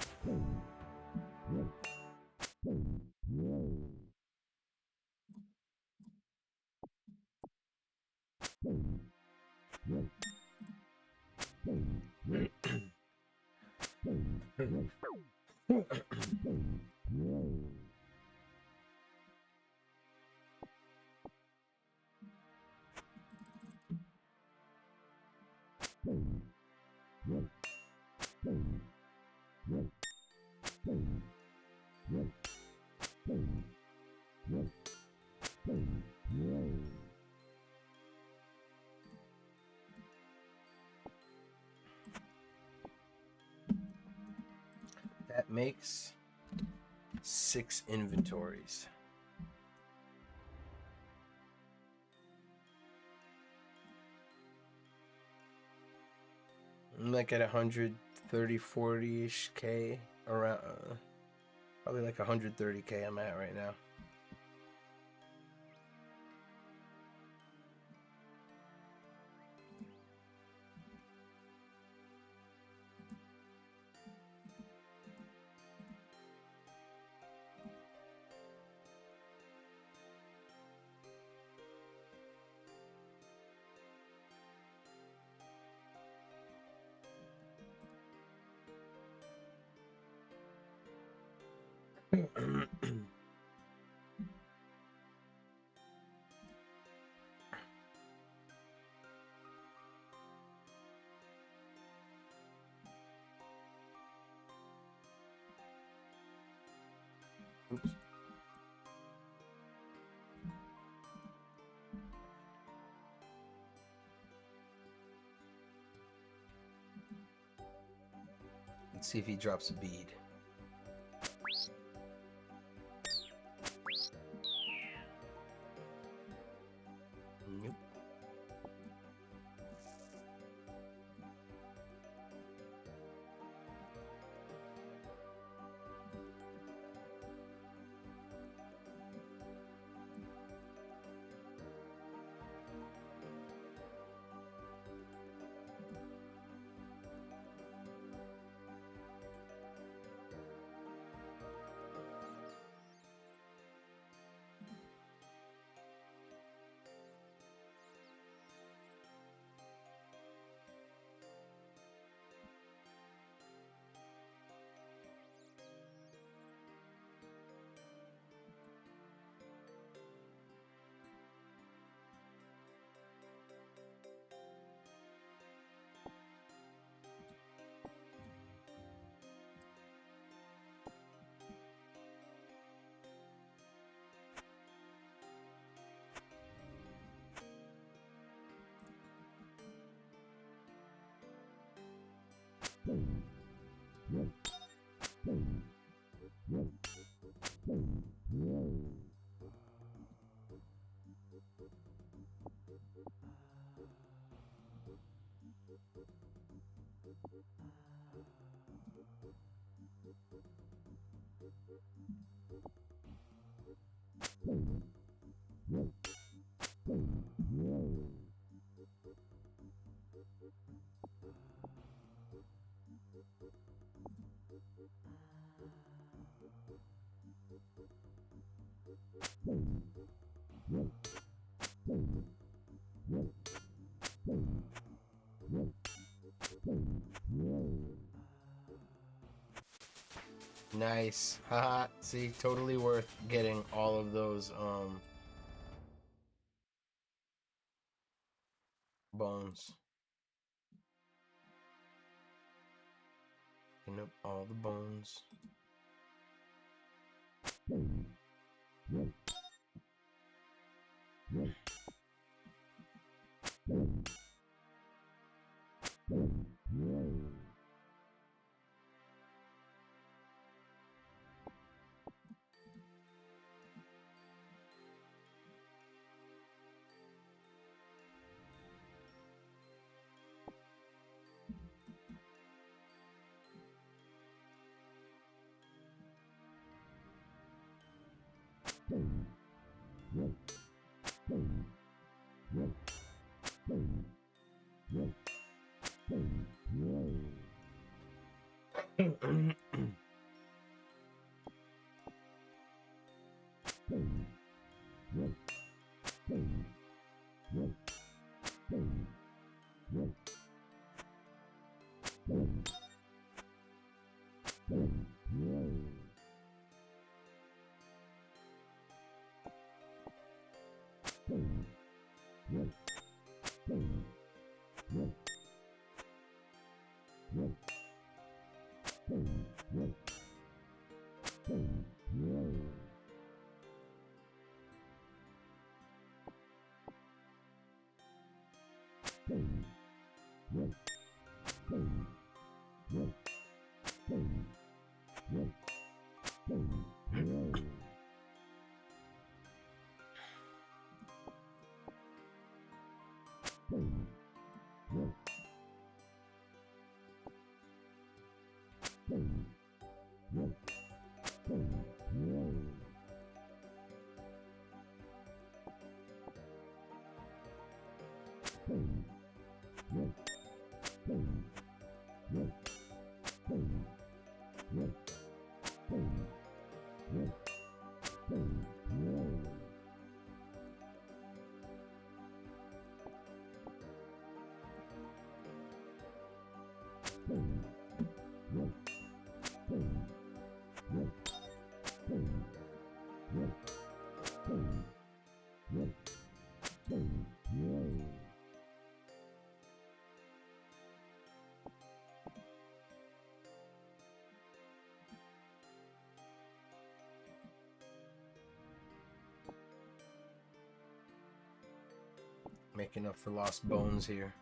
That makes 6 inventories. I'm like at 130, 40-ish K around, probably like 130K I'm at right now. Oops. Let's see if he drops a bead. Nope. Nice. Haha. See, totally worth getting all of those bones. Picking up all the bones. Making up for lost bones here.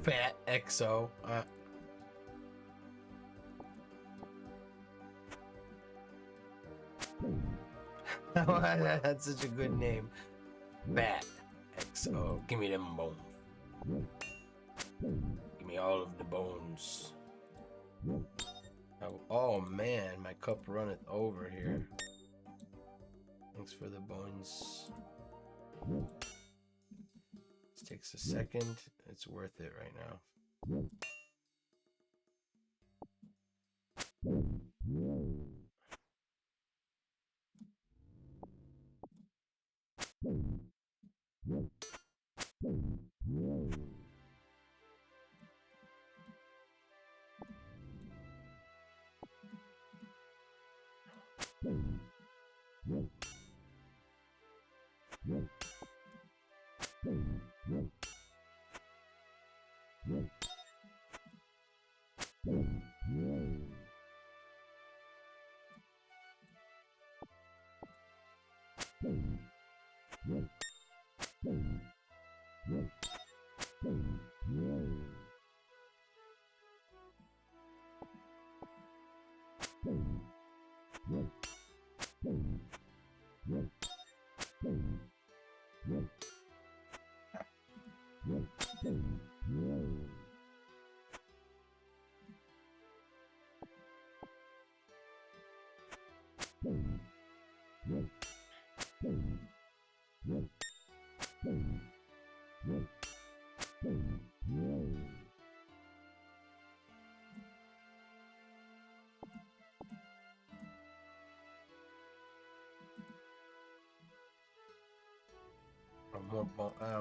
Fat XO. That's such a good name. Fat XO. Give me them bones. Give me all of the bones. Oh man, my cup runneth over here. Thanks for the bones. This takes a second. It's worth it right now.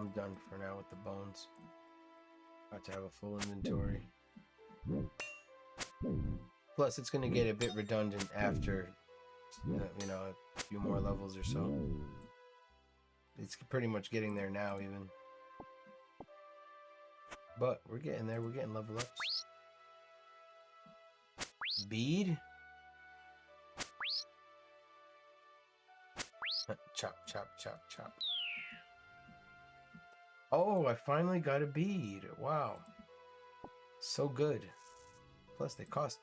I'm done for now with the bones. About to have a full inventory. Plus, it's going to get a bit redundant after, you know, a few more levels or so. It's pretty much getting there now, even. But we're getting there. We're getting level ups. Bead? Chop, chop, chop, chop. Oh, I finally got a bead. Wow. So good. Plus, they cost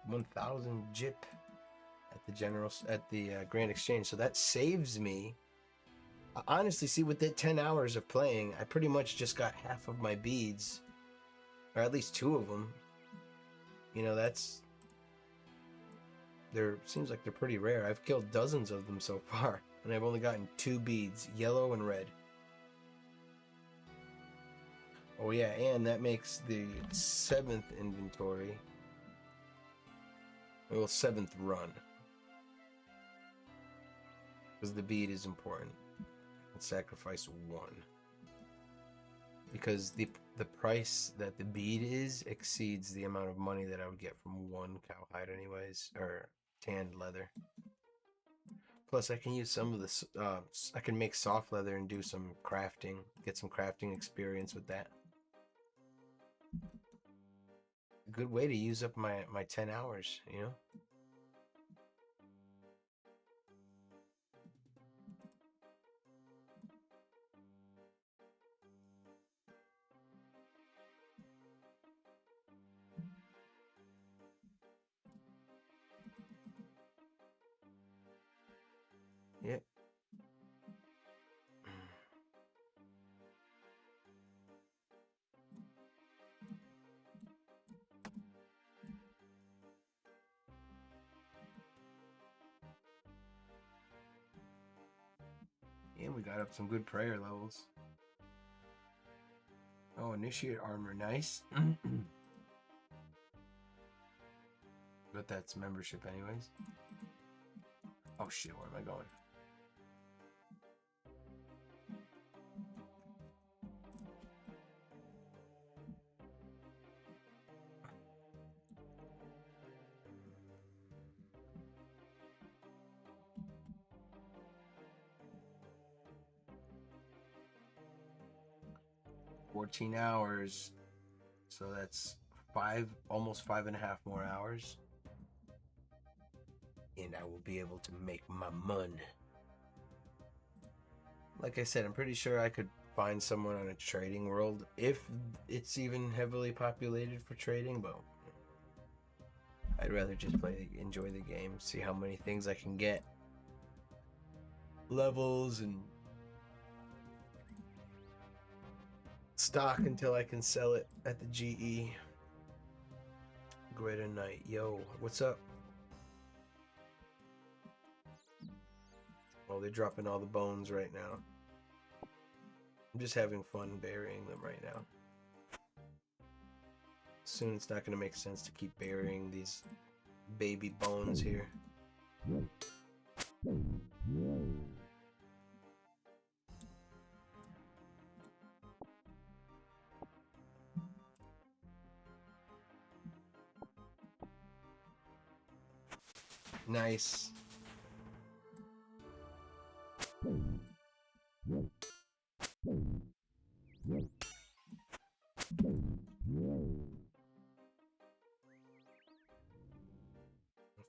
1,000 JIP at the Grand Exchange. So that saves me. Honestly, see, with that 10 hours of playing, I pretty much just got half of my beads. Or at least 2 of them. You know, seems like they're pretty rare. I've killed dozens of them so far. And I've only gotten 2 beads, yellow and red. Oh yeah, and that makes the 7th inventory. Well, 7th run. Because the bead is important. Let's sacrifice 1. Because the price that the bead is exceeds the amount of money that I would get from 1 cowhide anyways. Or tanned leather. Plus I can use some of this, I can make soft leather and do some crafting. Get some crafting experience with that. A good way to use up my 10 hours, you know? Yep. And we got up some good prayer levels. Oh, initiate armor, nice. But that's membership anyways. Oh shit, where am I going? $14 hours. So that's almost 5.5 more hours. And I will be able to make my money. Like I said, I'm pretty sure I could find someone on a trading world if it's even heavily populated for trading, but I'd rather just enjoy the game, see how many things I can get. Levels and stock until I can sell it at the GE. Greta Knight, yo, what's up? Oh, they're dropping all the bones right now. I'm just having fun burying them right now. Soon it's not going to make sense to keep burying these baby bones here. Nice.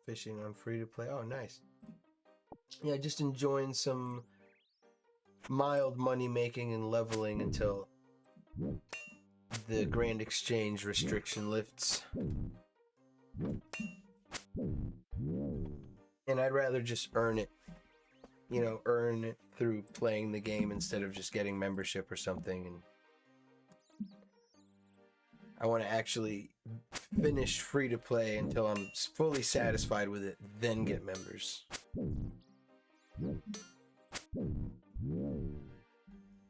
Fishing on free to play. Oh, nice. yeah, just enjoying some mild money making and leveling until the Grand Exchange restriction lifts. And I'd rather just earn it, earn it through playing the game instead of just getting membership or something. And I want to actually finish free to play until I'm fully satisfied with it, then get members.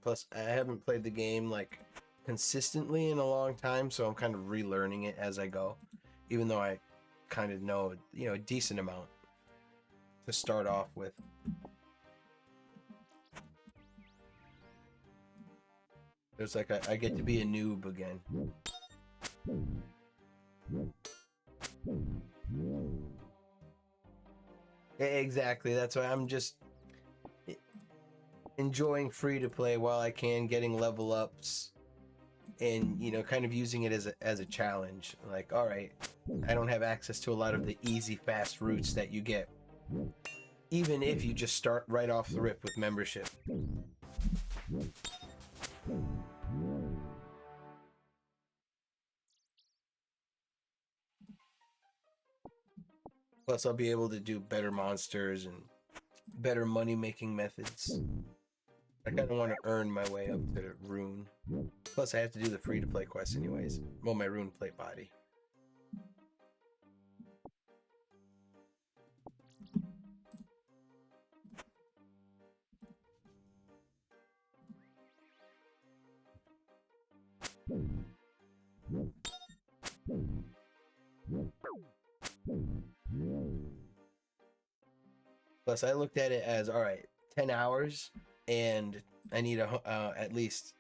Plus, I haven't played the game like consistently in a long time, so I'm kind of relearning it as I go, even though I kind of know, a decent amount to start off with. There's like I get to be a noob again. Exactly. That's why I'm just enjoying free to play while I can, getting level ups, and kind of using it as a challenge. Like, all right, I don't have access to a lot of the easy, fast routes that you get, even if you just start right off the rip with membership. Plus, I'll be able to do better monsters and better money-making methods. I kind of want to earn my way up to the rune. Plus, I have to do the free-to-play quests anyways. Well, my rune plate body. Plus, I looked at it as, all right, 10 hours, and I need at least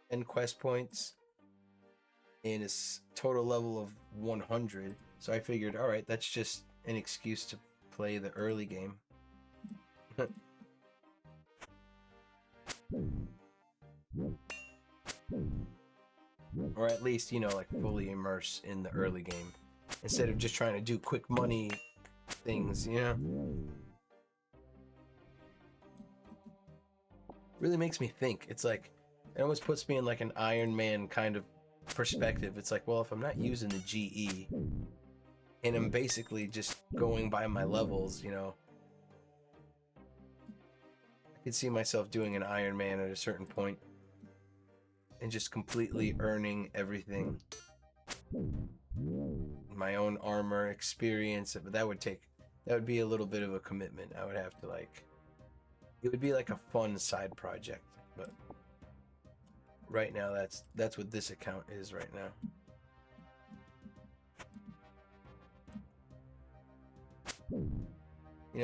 10 quest points and a total level of 100. So I figured, all right, that's just an excuse to play the early game. Or at least, like fully immerse in the early game instead of just trying to do quick money things, Really makes me think. It's like, it almost puts me in like an Iron Man kind of perspective. It's like, well, if I'm not using the GE and I'm basically just going by my levels, I could see myself doing an Iron Man at a certain point and just completely earning everything. My own armor, experience, but that would be a little bit of a commitment. I would have to it would be like a fun side project, but right now that's what this account is right now.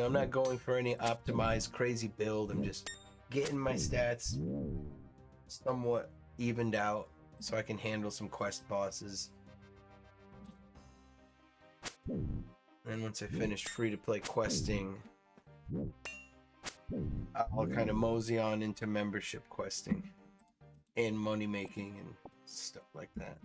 I'm not going for any optimized crazy build. I'm just getting my stats somewhat evened out so I can handle some quest bosses. And once I finish free to play questing, I'll kind of mosey on into membership questing and money making and stuff like that.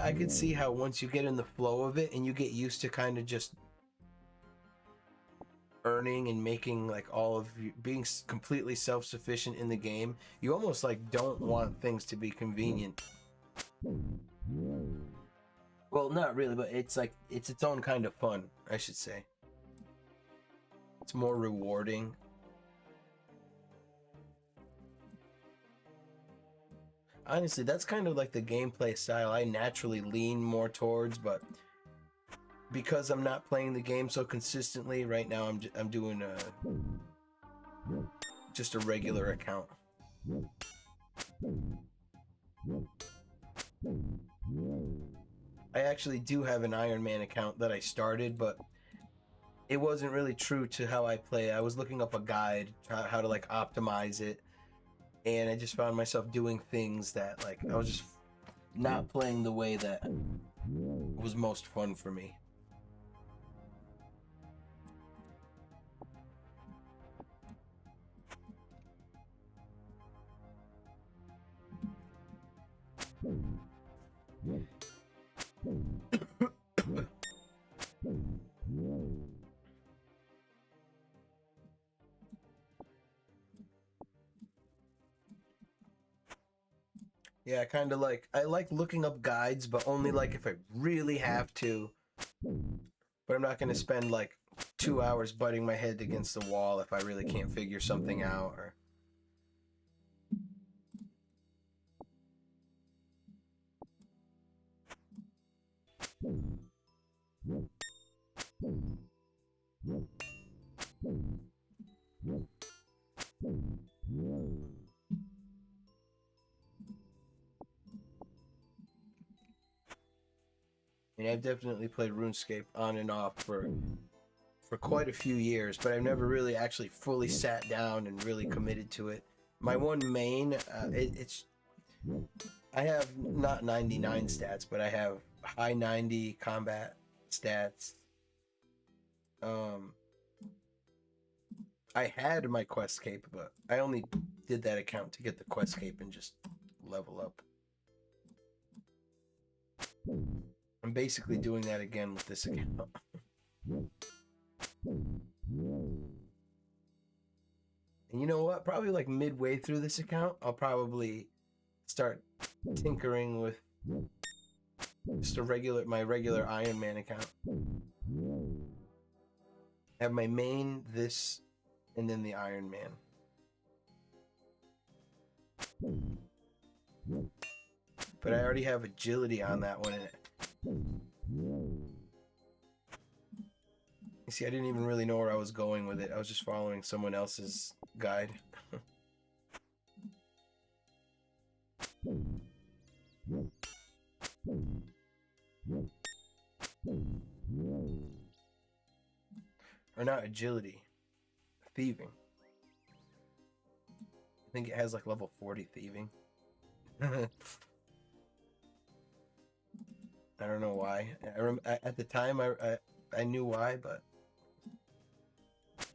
I could see how once you get in the flow of it and you get used to kind of just earning and making like all of you being completely self-sufficient in the game, you almost like don't want things to be convenient. Well, not really, but it's like it's its own kind of fun, I should say. It's more rewarding. Honestly, that's kind of like the gameplay style I naturally lean more towards, but because I'm not playing the game so consistently right now, I'm doing just a regular account. I actually do have an Iron Man account that I started, but it wasn't really true to how I play. I was looking up a guide how to like optimize it, and I just found myself doing things that like I was just not playing the way that was most fun for me. Yeah, I like looking up guides, but only like if I really have to. But I'm not going to spend like 2 hours butting my head against the wall if I really can't figure something out. Or I've definitely played RuneScape on and off for quite a few years, but I've never really actually fully sat down and really committed to it. My one main, it's I have not 99 stats, but I have high 90 combat stats. Um, I had my quest cape, but I only did that account to get the quest cape and just level up. I'm basically doing that again with this account. And you know what? Probably like midway through this account, I'll probably start tinkering with just my regular Iron Man account. I have my main, this, and then the Iron Man. But I already have agility on that one. You see, I didn't even really know where I was going with it. I was just following someone else's guide. Or not agility. Thieving. I think it has like level 40 thieving. I don't know why. At the time I knew why, but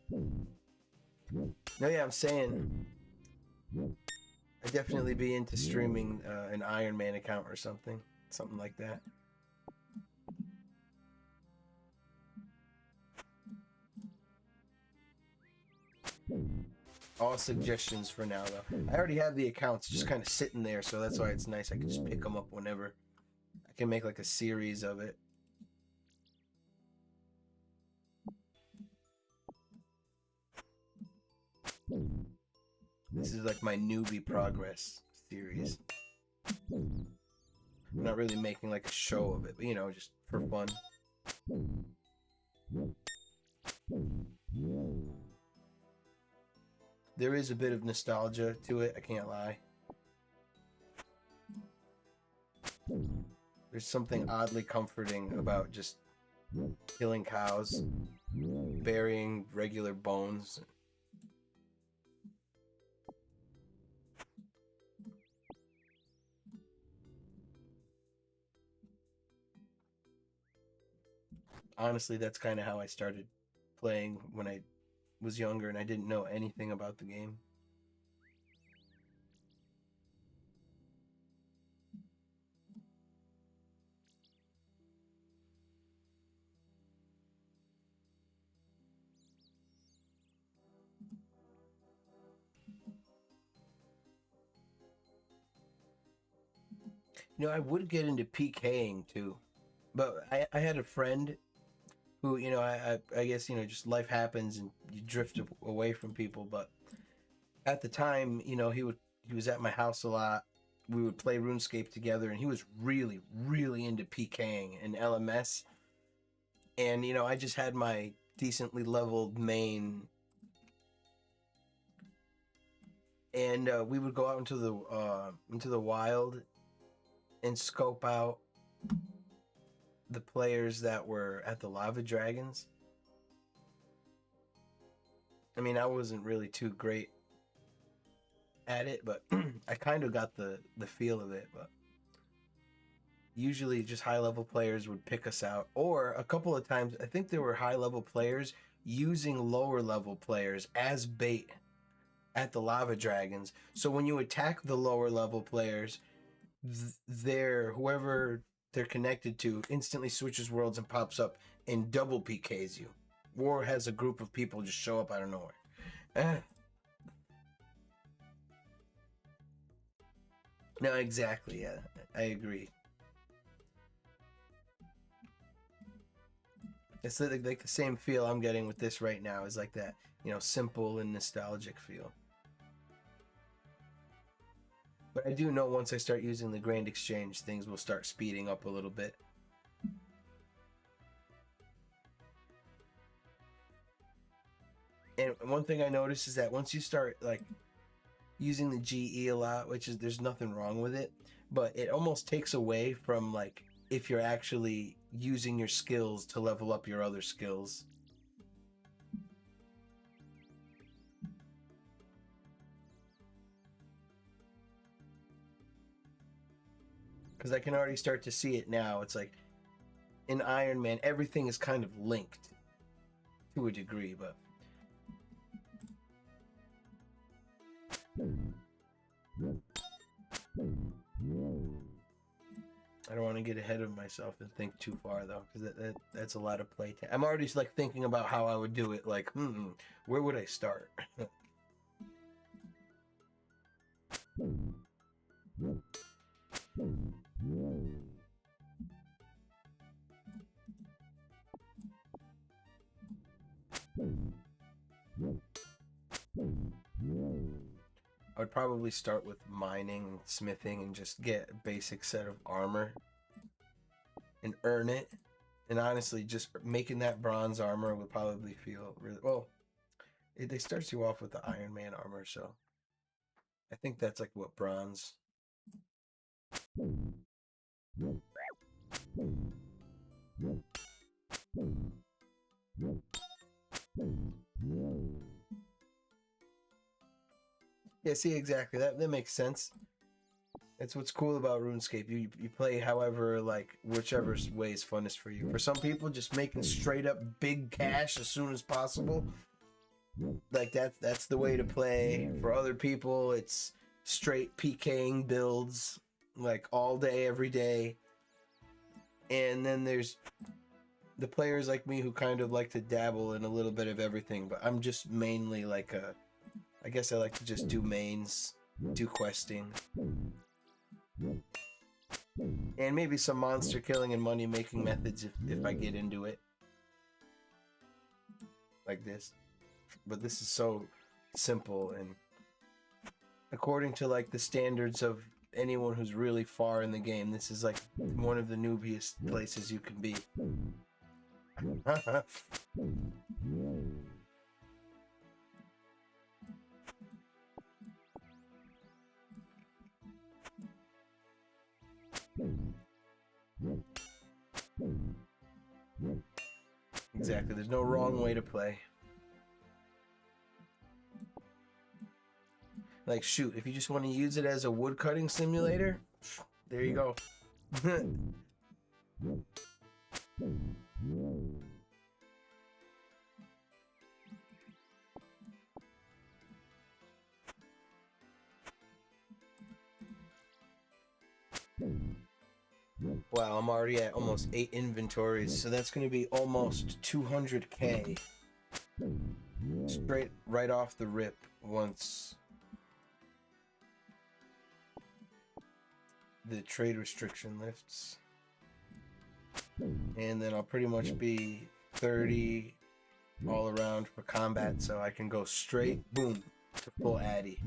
no, yeah, I'm saying I'd definitely be into streaming an Iron Man account or something like that. All suggestions for now, though. I already have the accounts just kind of sitting there, so that's why it's nice. I can just pick them up whenever. I can make like a series of it. This is like my newbie progress series. I'm not really making like a show of it, but you know, just for fun. There is a bit of nostalgia to it, I can't lie. There's something oddly comforting about just killing cows, burying regular bones. Honestly, that's kind of how I started playing when I was younger and I didn't know anything about the game. You know, I would get into PKing too, but I had a friend who, you know, I guess, you know, just life happens and you drift away from people. But at the time, you know, he was at my house a lot. We would play RuneScape together, and he was really, really into PKing and LMS. And you know, I just had my decently leveled main, and we would go out into the wild and scope out the players that were at the lava dragons. I mean, I wasn't really too great at it, but I kind of got the feel of it. But usually just high level players would pick us out, or a couple of times I think there were high level players using lower level players as bait at the lava dragons. So when you attack the lower level players, whoever they're connected to instantly switches worlds and pops up and double PKs you, or has a group of people just show up out of nowhere. No, exactly. Yeah, I agree. It's like the same feel I'm getting with this right now is like that, you know, simple and nostalgic feel. But I do know once I start using the Grand Exchange, things will start speeding up a little bit. And one thing I noticed is that once you start like using the GE a lot, which is there's nothing wrong with it, but it almost takes away from like if you're actually using your skills to level up your other skills. Because I can already start to see it now. It's like in Iron Man, everything is kind of linked to a degree, but I don't want to get ahead of myself and think too far though, because that's a lot of play time. I'm already like thinking about how I would do it. Like, where would I start? I would probably start with mining, smithing, and just get a basic set of armor and earn it. And honestly, just making that bronze armor would probably feel really well. They starts you off with the Iron Man armor, so I think that's like what bronze. Yeah, see, exactly. That makes sense. That's what's cool about RuneScape. You play however, like, whichever way is funnest for you. For some people, just making straight up big cash as soon as possible. Like, that's the way to play. For other people, it's straight PKing builds, like, all day, every day. And then there's the players like me who kind of like to dabble in a little bit of everything. But I'm just mainly like I guess I like to just do mains, do questing. And maybe some monster killing and money making methods if I get into it. Like this. But this is so simple, and according to like the standards of anyone who's really far in the game, this is like one of the newbiest places you can be. Exactly, there's no wrong way to play. Like, shoot, if you just want to use it as a woodcutting simulator, there you go. Wow, I'm already at almost 8 inventories, so that's going to be almost 200k. Straight right off the rip once the trade restriction lifts. And then I'll pretty much be 30 all around for combat, so I can go straight, boom, to full Addy.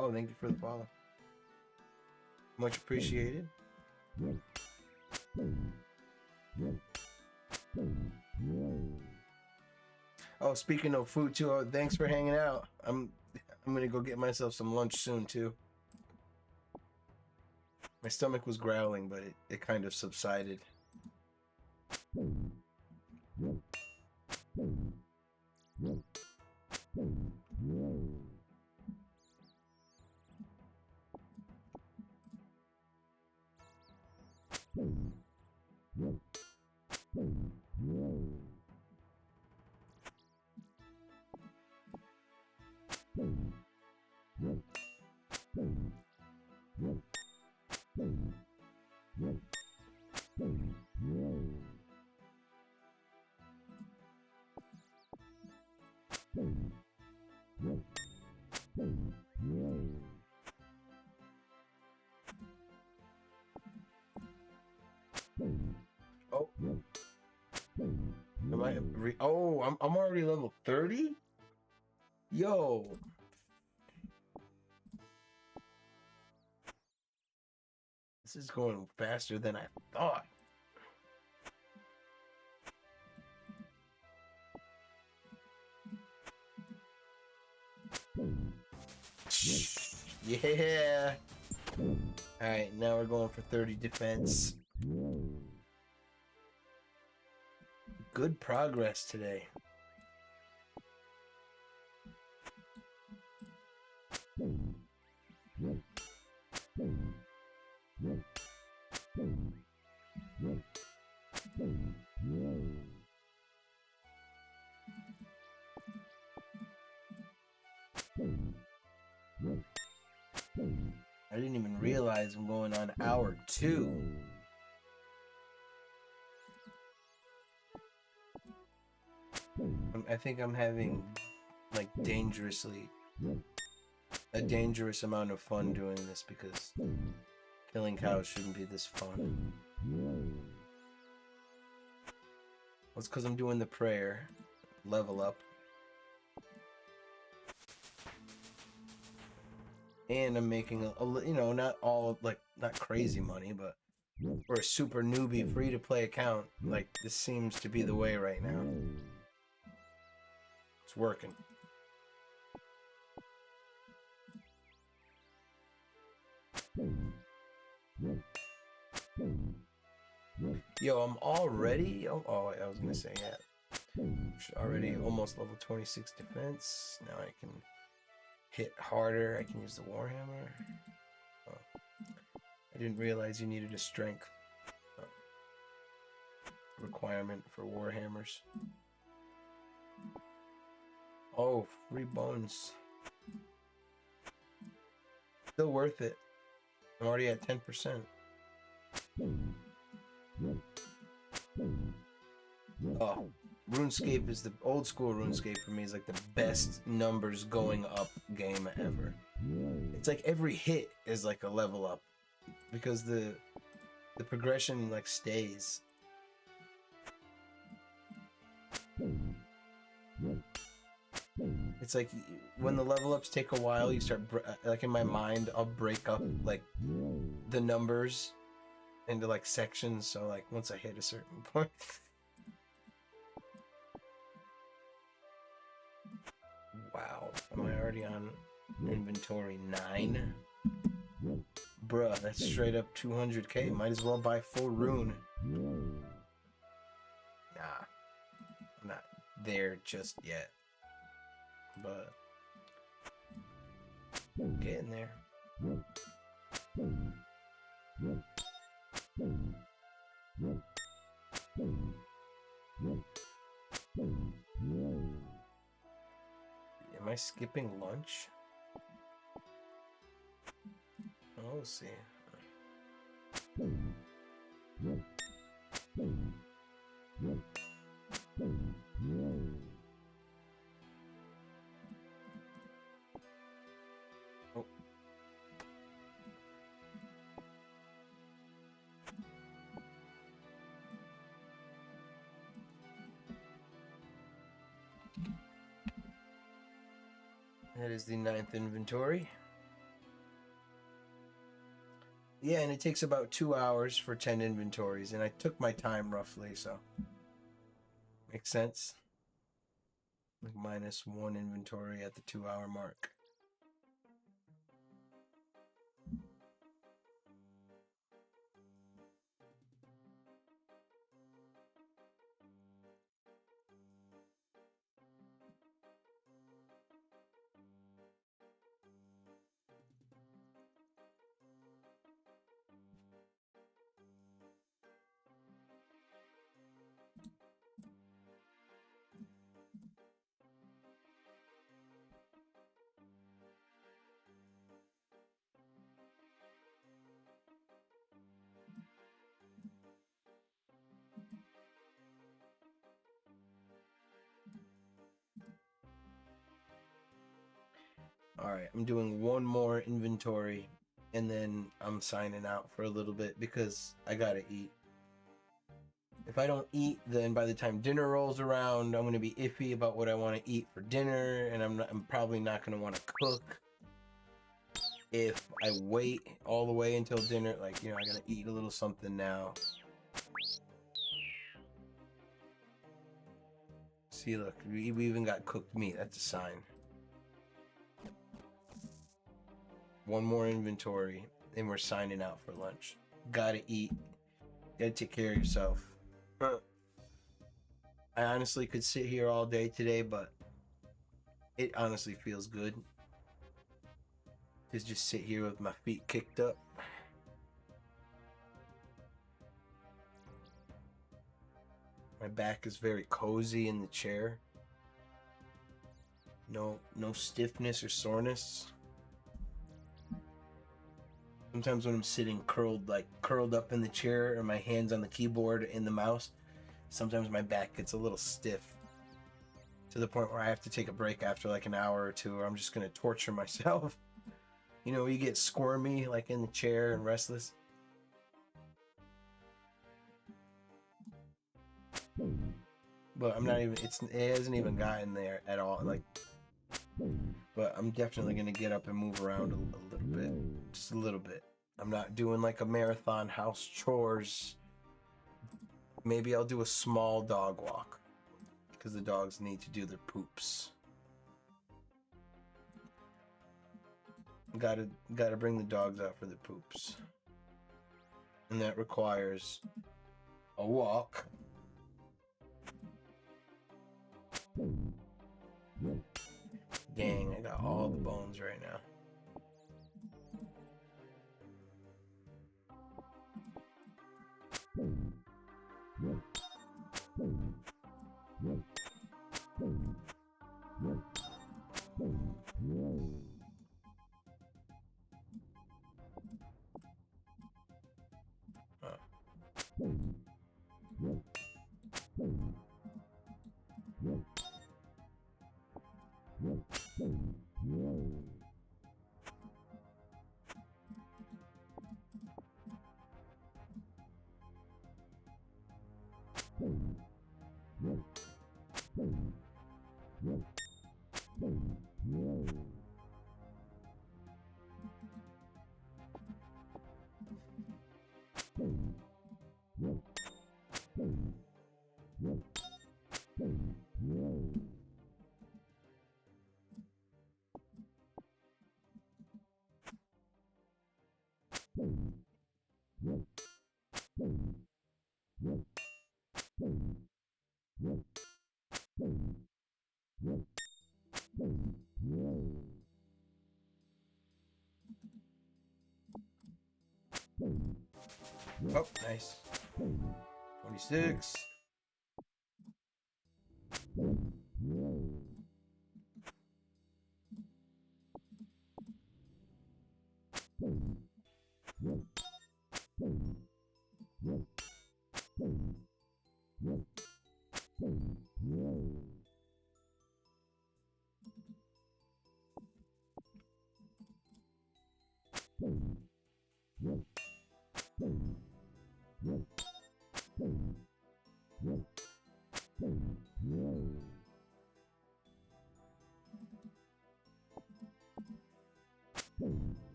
Oh, thank you for the follow. Much appreciated. Oh, speaking of food too, thanks for hanging out. I'm gonna go get myself some lunch soon too. My stomach was growling, but it kind of subsided. Oh, am I? Oh, I'm already level 30. Yo, this is going faster than I thought. Yeah. All right, now we're going for 30 defense. Good progress today. I didn't even realize I'm going on hour 2. I think I'm having like a dangerous amount of fun doing this because killing cows shouldn't be this fun. Well, it's because I'm doing the prayer, level up. And I'm making a you know, not crazy money, but for a super newbie free to play account, like this seems to be the way right now. It's working. Yo, I'm already. Oh, I was gonna say yeah. Already almost level 26 defense. Now I can hit harder. I can use the warhammer. Oh. I didn't realize you needed a strength requirement for warhammers. Oh, free bones. Still worth it. I'm already at 10%. Oh, RuneScape is the old school RuneScape for me is like the best numbers going up game ever. It's like every hit is like a level up because the progression like stays. It's like when the level ups take a while, you start like in my mind, I'll break up like the numbers into like sections. So like once I hit a certain point. Wow, am I already on inventory 9? Bruh, that's straight up 200k. Might as well buy full rune. Nah, I'm not there just yet. But getting there. Am I skipping lunch? Oh, we'll see. Oh. That is the 9th inventory. Yeah, and it takes about 2 hours for 10 inventories, and I took my time roughly, so makes sense. Like -1 inventory at the 2-hour mark. All right, I'm doing one more inventory, and then I'm signing out for a little bit because I gotta eat. If I don't eat, then by the time dinner rolls around, I'm gonna be iffy about what I want to eat for dinner, and I'm probably not gonna want to cook. If I wait all the way until dinner, like, you know, I gotta eat a little something now. See, look, we even got cooked meat. That's a sign. One more inventory, and we're signing out for lunch. Gotta eat. Gotta take care of yourself. I honestly could sit here all day today, but it honestly feels good to just sit here with my feet kicked up. My back is very cozy in the chair. No stiffness or soreness. Sometimes when I'm sitting curled up in the chair, or my hands on the keyboard and the mouse, sometimes my back gets a little stiff to the point where I have to take a break after like an hour or two, or I'm just gonna torture myself. You know, you get squirmy like in the chair and restless. But I'm not even, it hasn't even gotten there at all. Like, but I'm definitely gonna get up and move around a little bit, just a little bit. I'm not doing like a marathon house chores. Maybe I'll do a small dog walk because the dogs need to do their poops. Gotta bring the dogs out for the poops, and that requires a walk. Dang, I got all the bones right now. Oh, nice. 26.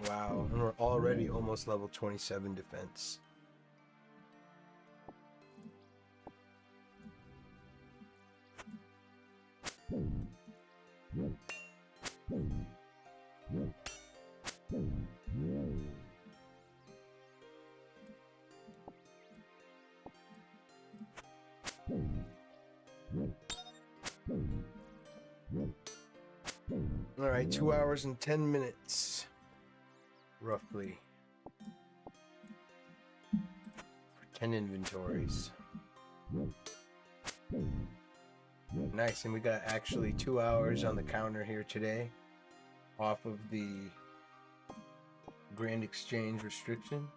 Wow, and we're already almost level 27 defense. All right, 2 hours and 10 minutes, roughly, for 10 inventories. Nice, and we got actually 2 hours on the counter here today, off of the Grand Exchange restriction.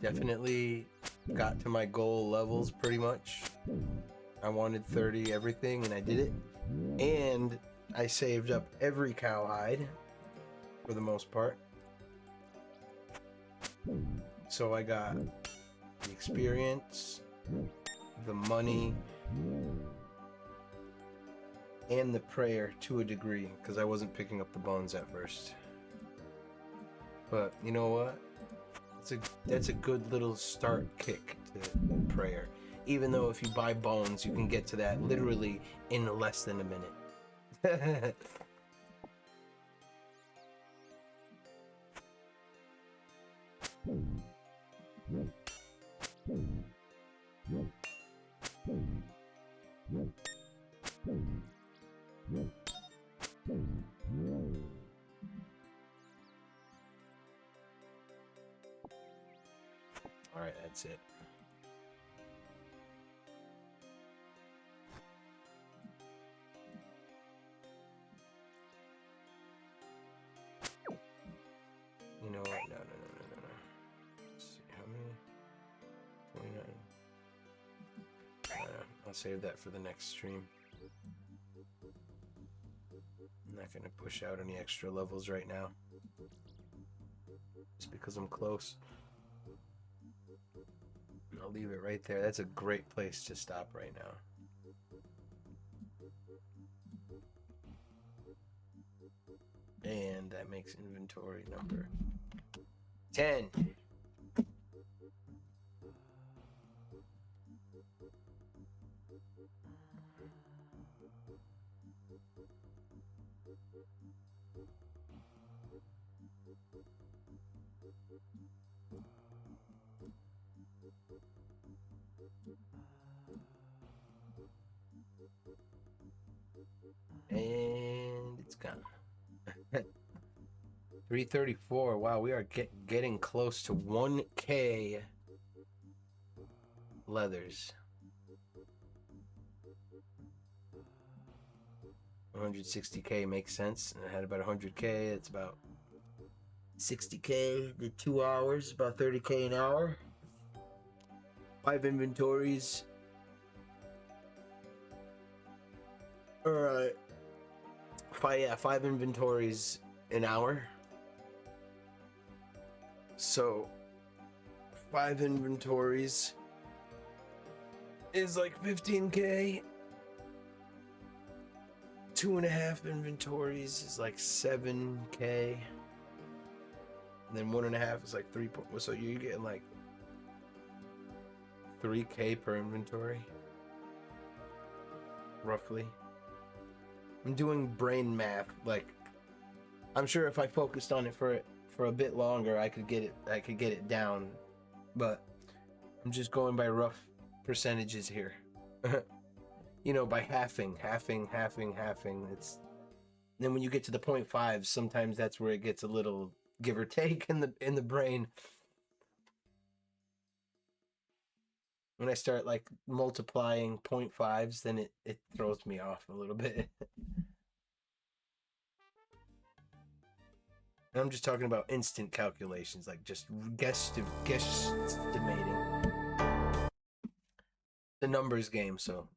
Definitely got to my goal levels pretty much. I wanted 30 everything and I did it. And I saved up every cowhide for the most part. So I got the experience, the money, and the prayer to a degree, because I wasn't picking up the bones at first. But you know what? That's a good little start kick to prayer. Even though if you buy bones, you can get to that literally in less than a minute. All right, that's it. You know what? No. Let's see, how many? 29. I'll save that for the next stream. I'm not going to push out any extra levels right now. Just because I'm close. I'll leave it right there. That's a great place to stop right now. And that makes inventory number 10. And it's gone. 334. Wow, we are getting close to 1K leathers. 160K makes sense. And I had about 100K. It's about 60K. Did 2 hours, about 30K an hour. 5 inventories. All right. 5 inventories an hour. So 5 inventories is like 15K. 2.5 inventories is like 7K. And then 1.5 is like 3. So you're getting like 3K per inventory, roughly. I'm doing brain math, like I'm sure if I focused on it for a bit longer, I could get it down, but I'm just going by rough percentages here. You know, by halving. It's then when you get to the 0.5, sometimes that's where it gets a little give or take in the brain. When I start like multiplying 0.5s, then it throws me off a little bit. And I'm just talking about instant calculations, like just guesstimating. The numbers game, so